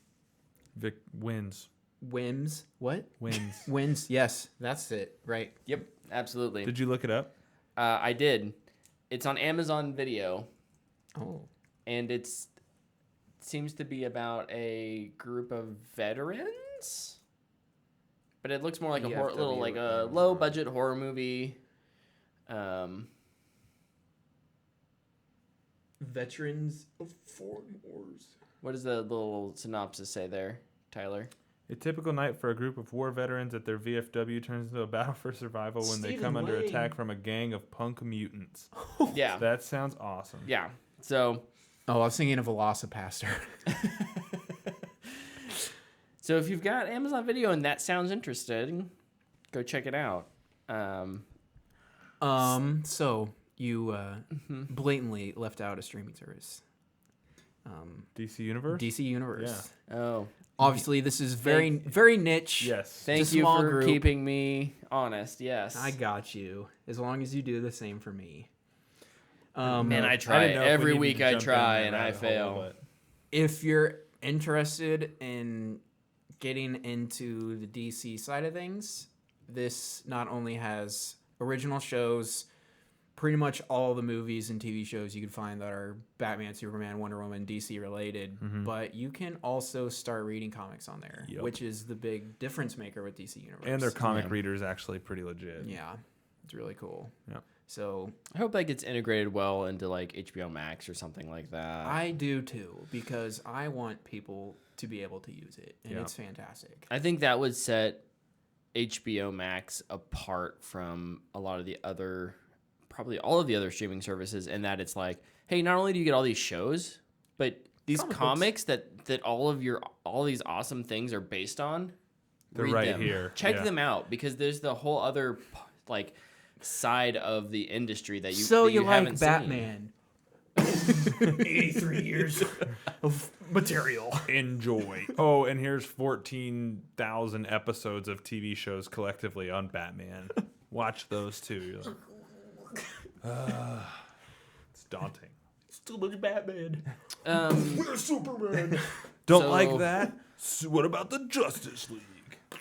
wins. whims. What? Wins. Wins. Yes, that's it. Right. Yep, absolutely. Did you look it up? I did. It's on Amazon Video. Oh. And seems to be about a group of veterans. But it looks more like a little like a low budget horror movie. Veterans of Foreign Wars. What does the little synopsis say there, Tyler? A typical night for a group of war veterans at their VFW turns into a battle for survival when they come under attack from a gang of punk mutants. Yeah. That sounds awesome. Yeah. So. Oh, I was thinking of Velocipaster. So if you've got Amazon Video and that sounds interesting, go check it out. So you blatantly left out a streaming service. DC Universe? DC Universe. Yeah. Oh. Obviously, this is very niche. Yes. Thank you for keeping me honest. Yes. I got you. As long as you do the same for me. Man, I try every week. I try and I fail. If you're interested in getting into the DC side of things, this not only has original shows, pretty much all the movies and TV shows you can find that are Batman, Superman, Wonder Woman, DC related, but you can also start reading comics on there, which is the big difference maker with DC Universe. And their comic reader is actually pretty legit. Yeah, it's really cool. Yeah. So I hope that gets integrated well into like HBO Max or something like that. I do too, because I want people to be able to use it, and it's fantastic. I think that would set HBO Max apart from a lot of the other, probably all of the other streaming services, in that it's like, hey, not only do you get all these shows, but these comics that all these awesome things are based on, they're read right them. here. Check them out, because there's the whole other like side of the industry that you so that you like haven't Batman. 83 years of material. Enjoy. Oh, and here's 14,000 episodes of TV shows collectively on Batman. Watch those too. You're like, it's daunting. It's too much Batman. We're Superman. Don't like that? So what about the Justice League?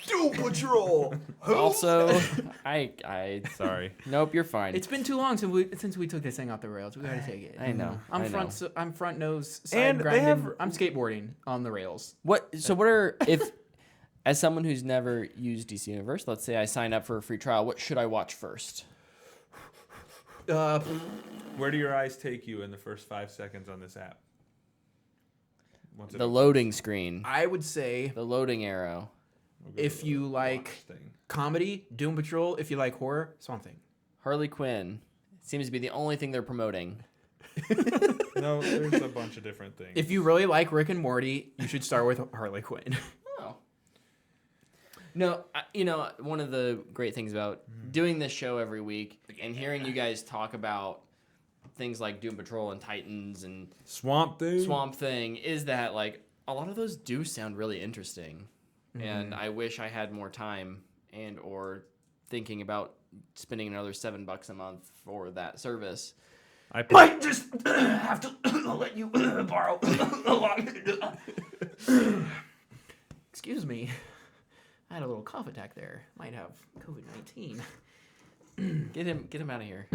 Doom Patrol. Also, I Sorry. nope, you're fine. It's been too long since we took this thing off the rails. We gotta take it. I know. I'm I know. I'm front nose. Side And they grinding. have- I'm skateboarding on the rails. What are if as someone who's never used DC Universe, let's say I sign up for a free trial, what should I watch first? Where do your eyes take you in the first 5 seconds on this app? Once it The opens, loading screen, I would say the loading arrow. we'll go if to you the like watch thing. comedy, Doom Patrol. If you like horror, Swamp Thing. Harley Quinn seems to be the only thing they're promoting. No, there's a bunch of different things. If you really like Rick and Morty, you should start with Harley Quinn. Oh. No, one of the great things about doing this show every week and hearing you guys talk about things like Doom Patrol and Titans and Swamp Thing. Swamp Thing is that like a lot of those do sound really interesting, and I wish I had more time and or thinking about spending another $7 a month for that service. I Might just have to let you borrow a lot. Excuse me. I had a little cough attack there. Might have COVID-19. Get him out of here.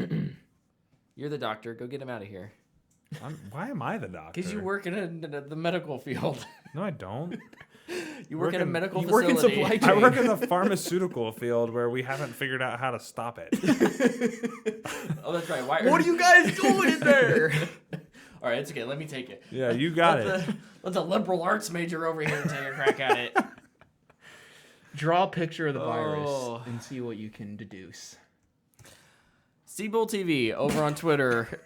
You're the doctor. Go get him out of here. why am I the doctor? Because you work in the medical field. No, I don't. You work in a medical you work in facility. supply I work in the pharmaceutical field where we haven't figured out how to stop it. Oh, that's right. Why What are you guys doing in there? All right, it's okay. Let me take it. Yeah, you got it. Let the liberal arts major over here take a crack at it. Draw a picture of the Oh. virus and see what you can deduce. Seabull TV over on Twitter.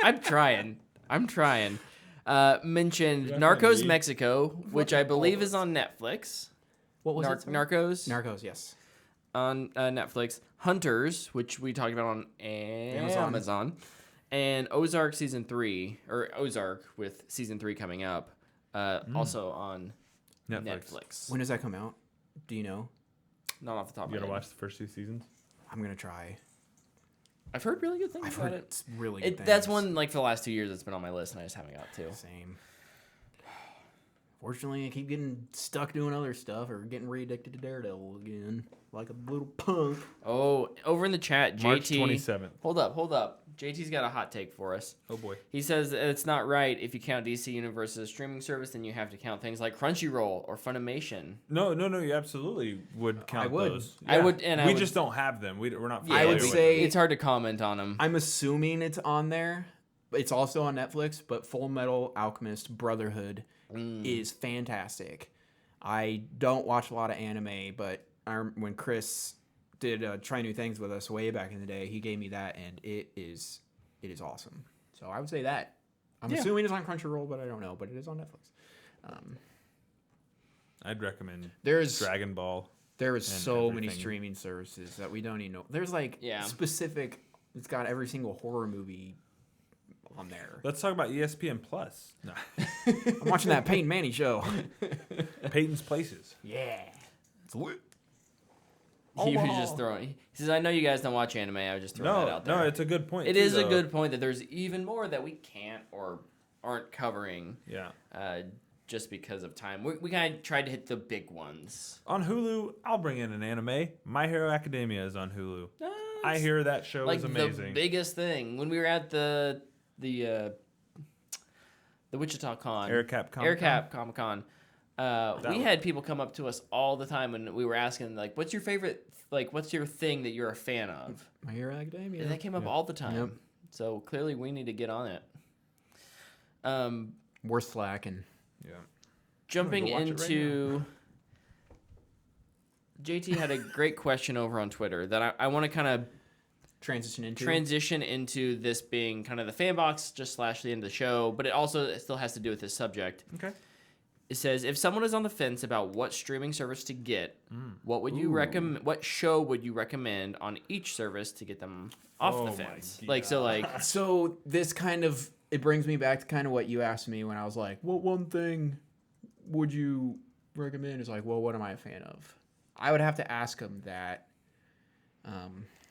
I'm trying. Mentioned You Narcos recommend me? Mexico, which I believe is on Netflix. What was it? Narcos Narcos, yes. on Netflix. Hunters, which we talked about on Amazon. And Ozark season 3, or Ozark with season 3 coming up, also on Netflix. When does that come out? Do you know? Not off the top of You my gotta head. watch the first 2 seasons. I'm going to try. I've heard really good things I've about heard it. it's really good That's things. one, like, for the last 2 years, it's been on my list, and I just haven't got to. Same. Fortunately, I keep getting stuck doing other stuff or getting re-addicted to Daredevil again. Like a little punk. Oh, over in the chat, JT. March 27th. Hold up. JT's got a hot take for us. Oh boy. He says that it's not right if you count DC Universe as a streaming service, then you have to count things like Crunchyroll or Funimation. No, you absolutely would count would. those. I would, and we I just don't have them. We're not. I would familiar with say- them. it's hard to comment on them. I'm assuming it's on there. It's also on Netflix, but Full Metal Alchemist Brotherhood is fantastic. I don't watch a lot of anime, but when Chris did Try New Things with us way back in the day, he gave me that, and it is awesome. So I would say that. I'm assuming it's on Crunchyroll, but I don't know. But it is on Netflix. I'd recommend There's Dragon Ball. There is and so many everything. streaming services that we don't even know. There's like Yeah. specific. It's got every single horror movie on there. Let's talk about ESPN Plus. No. I'm watching that Peyton Manning show. Peyton's Places. Yeah. It's lit. He was just throwing. He says, "I know you guys don't watch anime. I was just throwing that out there." No, it's a good point. It too, is a though. good point that there's even more that we can't or aren't covering. Yeah. Just because of time. We kind of tried to hit the big ones. On Hulu, I'll bring in an anime. My Hero Academia is on Hulu. I hear that show like is amazing. the biggest thing when we were at the Wichita Con, AirCap Comic Con. We had people come up to us all the time when we were asking, like, "What's your favorite? Like, what's your thing that you're a fan of?" My Hero Academia. And that came up all the time. Yep. So clearly, we need to get on it. We're slacking. Yeah. Jumping go watch it right into JT had a great question over on Twitter that I want to kind of transition into this being kind of the Fanbox just / the end of the show, but it still has to do with this subject. Okay. It says, if someone is on the fence about what streaming service to get, what would you recommend? What show would you recommend on each service to get them off Oh the my fence? God. So this kind of it brings me back to kind of what you asked me when I was like, "What one thing would you recommend?" It's like, "Well, what am I a fan of?" I would have to ask them that.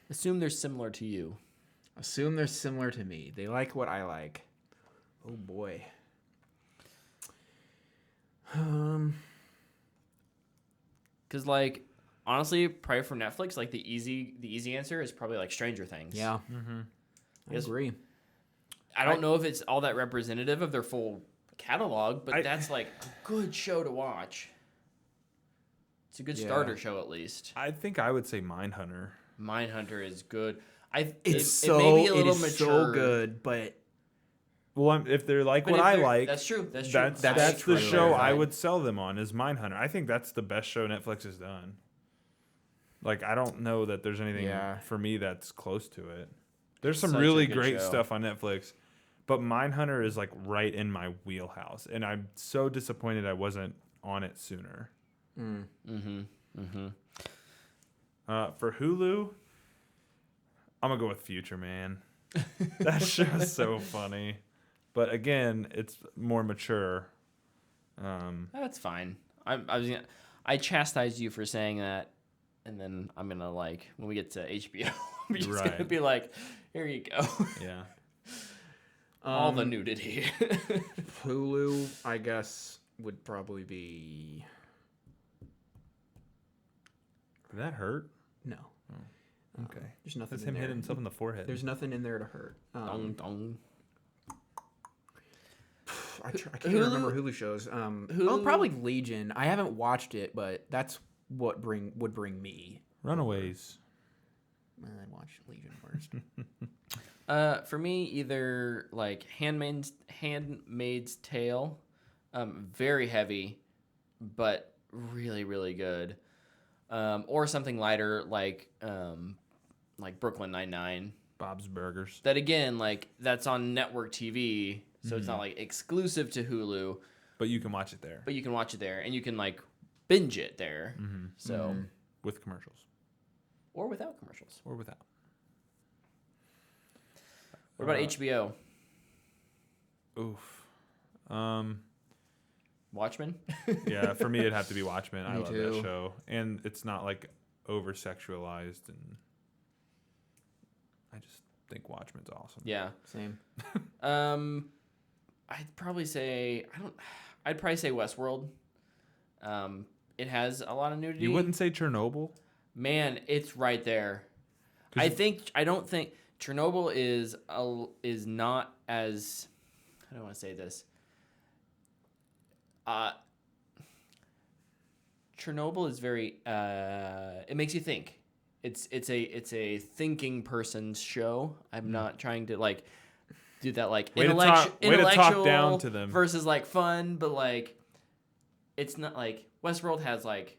Assume they're similar to you. Assume they're similar to me. They like what I like. Oh boy. Because like honestly, probably for Netflix, like the easy answer is probably like Stranger Things. Yeah, I Yes. agree. I don't know if it's all that representative of their full catalog, but that's like a good show to watch. It's a good starter show at least. I think I would say Mindhunter. Mindhunter is good. It is so good, but Well, if they're like But what if I they're- like, that's true. That's true. That's That's the true. show I Right. would sell them on is Mindhunter. I think that's the best show Netflix has done. Like, I don't know that there's anything for me that's close to it. There's some Such a really good great show. stuff on Netflix, but Mindhunter is like right in my wheelhouse, and I'm so disappointed I wasn't on it sooner. For Hulu, I'm gonna go with Future Man. That show is so funny, but again, it's more mature. That's fine. I chastised you for saying that, and then I'm gonna like when we get to HBO, I'm just gonna Right. be like, here you go, Yeah. all the nudity. Hulu, I guess, would probably be Did that hurt? no. Okay. There's nothing. That's in him there. hitting himself in the forehead. There's nothing in there to hurt. Dong, dong. I can't remember Hulu shows. Probably Legion. I haven't watched it, but that's what would bring me. Runaways. I'd watch Legion first. For me, either like Handmaid's Tale, very heavy, but really really good, or something lighter like Brooklyn Nine-Nine. Bob's Burgers. That again, like that's on network TV, so it's not like exclusive to Hulu, But you can watch it there. but you can watch it there and you can like binge it there. So With commercials. or without commercials. Or without. What about HBO? Oof. Watchmen? Yeah, for me it'd have to be Watchmen. I Me love too. that show. And it's not like over sexualized, and I just think Watchmen's awesome. Yeah. Same. I'd probably say Westworld. It has a lot of nudity. You wouldn't say Chernobyl? Man, it's right there. I don't think Chernobyl is not as, how do I want to say this? Chernobyl is very it makes you think. It's a thinking person's show. I'm not trying to like do that like Way to talk down to them. versus like fun, but like it's not like Westworld has like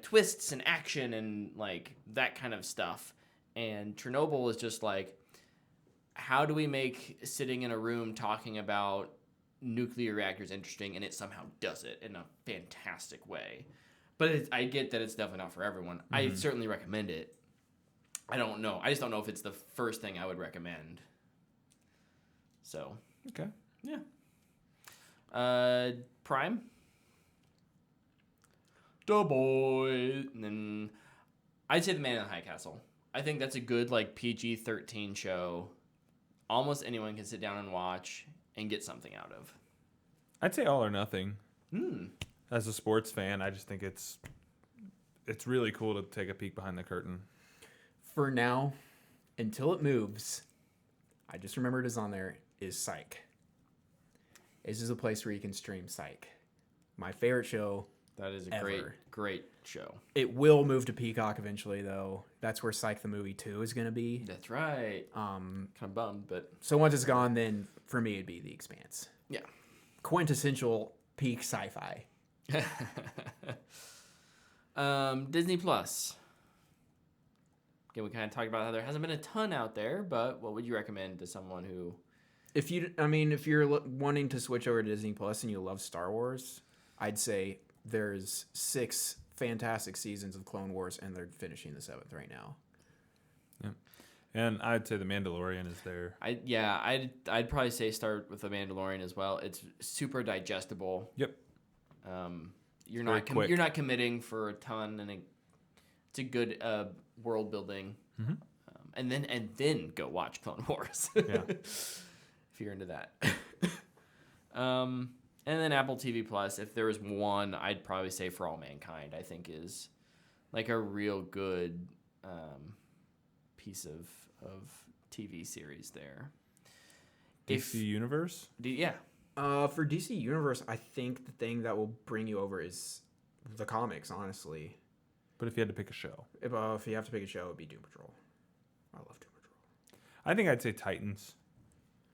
twists and action and like that kind of stuff. And Chernobyl is just like, how do we make sitting in a room talking about nuclear reactors interesting, and it somehow does it in a fantastic way. But I get that it's definitely not for everyone. I certainly recommend it. I don't know. I just don't know if it's the first thing I would recommend. So, Okay. yeah. Prime? Da Boy. And then I'd say The Man in the High Castle. I think that's a good like PG-13 show. Almost anyone can sit down and watch and get something out of. I'd say All or Nothing. As a sports fan, I just think it's really cool to take a peek behind the curtain. For now, until it moves, I just remembered is on there, is Psych. This is a place where you can stream Psych. My favorite show. That is a Ever. great show. It will move to Peacock eventually, though. That's where Psych the Movie 2 is going to be. That's right. Kind of bummed, but So once it's gone, then for me it'd be The Expanse. yeah. Quintessential peak sci-fi. Disney Plus. Again, we kind of talked about how there hasn't been a ton out there, but what would you recommend to someone who? If you're wanting to switch over to Disney Plus and you love Star Wars, I'd say there's 6 fantastic seasons of Clone Wars, and they're finishing the 7th right now. Yeah. And I'd say The Mandalorian is there. I'd probably say start with The Mandalorian as well. It's super digestible. Yep. You're Very not quick. you're not committing for a ton, and it's a good world building. And then go watch Clone Wars. Yeah. If you're into that. And And then Apple TV Plus, if there was one, I'd probably say For All Mankind, I think is like a real good piece of TV series there. DC Universe? Yeah. For DC Universe, I think the thing that will bring you over is the comics, honestly. But if you had to pick a show. If you have to pick a show, it would be Doom Patrol. I love Doom Patrol. I think I'd say Titans.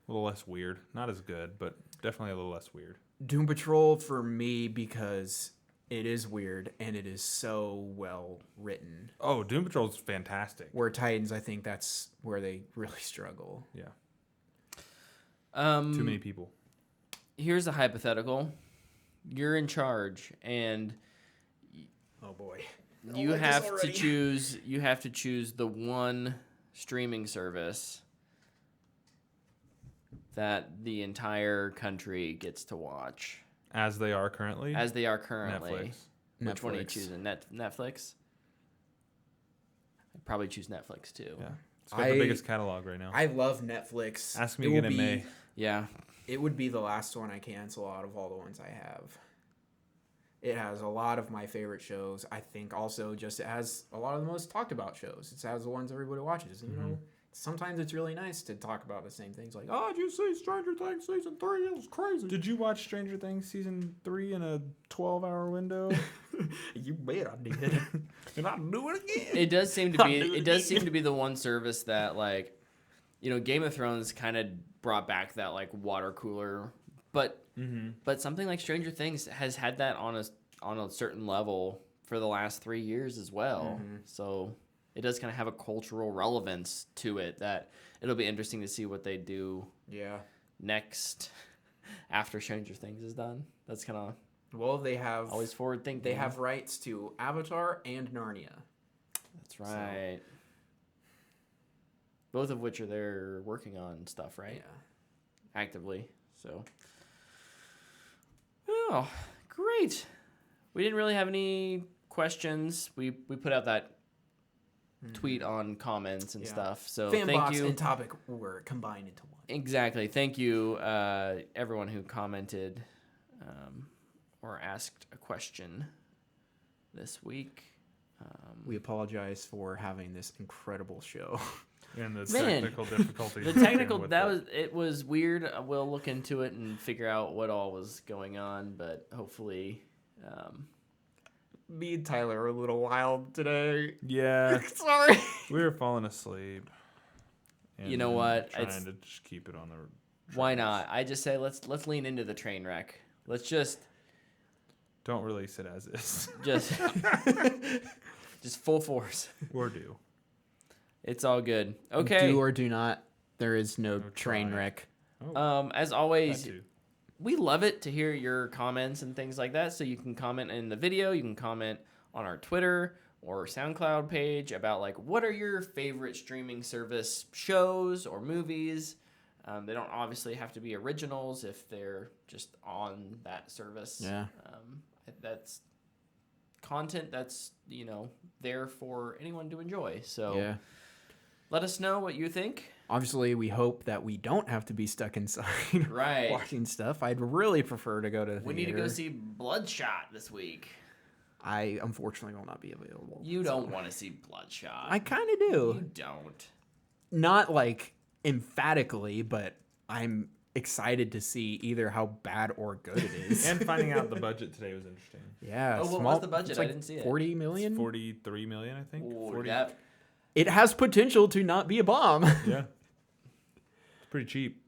A little less weird. Not as good, but definitely a little less weird. Doom Patrol for me because it is weird and it is so well written. Oh, Doom Patrol's fantastic. Where Titans, I think that's where they really struggle. Yeah. Too many people. Here's a hypothetical. You're in charge, and Oh boy. you have to choose. You have to choose the one streaming service that the entire country gets to watch. As they are currently? As they are currently. Netflix. Which one are you choosing? Netflix? I'd probably choose Netflix too. Yeah. It's got the biggest catalog right now. I love Netflix. Ask me again in May. Yeah. It would be the last one I cancel out of all the ones I have. It has a lot of my favorite shows. I think also just it has a lot of the most talked about shows. It has the ones everybody watches. You know, sometimes it's really nice to talk about the same things. Like, oh, did you see Stranger Things season 3? It was crazy. Did you watch Stranger Things season 3 in a 12-hour window? You bet I did. And I do it again. It does seem to be. It does seem to be the one service that, like, you know, Game of Thrones kind of brought back that like water cooler, but something like Stranger Things has had that on a certain level for the last 3 years as well. So it does kind of have a cultural relevance to it that it'll be interesting to see what they do. Yeah. Next, after Stranger Things is done, that's kind of Well, they have always forward thinking. They have rights to Avatar and Narnia. That's right. Both of which are they're working on stuff, right? Yeah. Actively. So, oh, great. We didn't really have any questions. We put out that tweet on comments and stuff. So Fanbox thank you. and topic were combined into one. Exactly. Thank you, everyone who commented or asked a question this week. We apologize for having this incredible show. And the Man, technical difficulties. The technical it was weird. We'll look into it and figure out what all was going on, but hopefully Me and Tyler are a little wild today. Yeah. Sorry. We were falling asleep. And You know what? Trying It's- to just keep it on the. why not? I just say let's lean into the train wreck. Let's just Don't release it as is. just full force. Or do. It's all good. Okay. Do or do not. There is no train try. wreck. As That always, too. we love it to hear your comments and things like that. So you can comment in the video. You can comment on our Twitter or SoundCloud page about like what are your favorite streaming service shows or movies. They don't obviously have to be originals if they're just on that service. Yeah. That's content that's, you know, there for anyone to enjoy. So Yeah. let us know what you think. Obviously, we hope that we don't have to be stuck inside Right. watching stuff. I'd really prefer to go to the We need to go theater. see Bloodshot this week. I unfortunately will not be available. You don't want to see Bloodshot. I kind of You do. don't. Not like emphatically, but I'm excited to see either how bad or good it is. And finding out the budget today was interesting. Yeah. Oh, what was the budget? it's I like didn't see it. 40 million? 43 million, I think. Ooh, 40. that- It has potential to not be a bomb. Yeah. It's pretty cheap.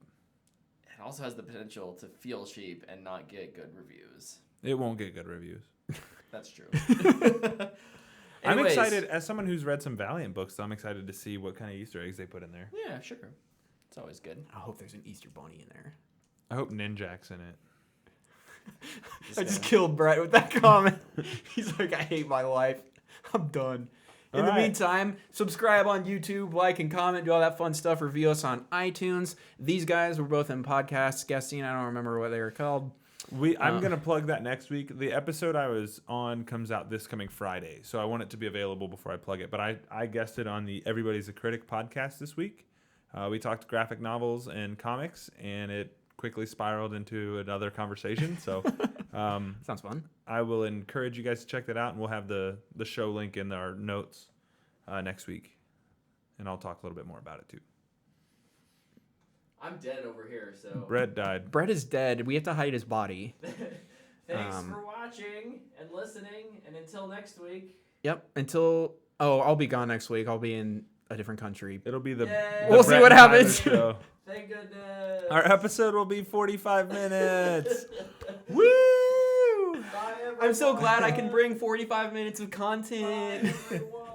it also has the potential to feel cheap and not get good reviews. It won't get good reviews. That's true. I'm Anyways. excited, as someone who's read some Valiant books, so I'm excited to see what kind of Easter eggs they put in there. Yeah, sure. It's always good. I hope there's an Easter bunny in there. I hope Ninjak's in it. I just killed Brett with that comment. He's like, I hate my life. I'm done. In the All right. meantime, subscribe on YouTube, like and comment, do all that fun stuff. Review us on iTunes. These guys were both in podcasts guesting. I don't remember what they were called. I'm going to plug that next week. The episode I was on comes out this coming Friday, so I want it to be available before I plug it. But I guessed it on the Everybody's a Critic podcast this week. We talked graphic novels and comics, and it quickly spiraled into another conversation. So Sounds fun. I will encourage you guys to check that out, and we'll have the show link in our notes next week, and I'll talk a little bit more about it too. I'm dead over here, so. Brett died. Brett is dead. We have to hide his body. Thanks for watching and listening, and until next week. Yep. I'll be gone next week. I'll be in a different country. It'll be the Yay. We'll see Brett what and Tyler happens. show. Thank goodness. Our episode will be 45 minutes. Woo! Bye, I'm so everyone. glad I can bring 45 minutes of content. Bye, everyone.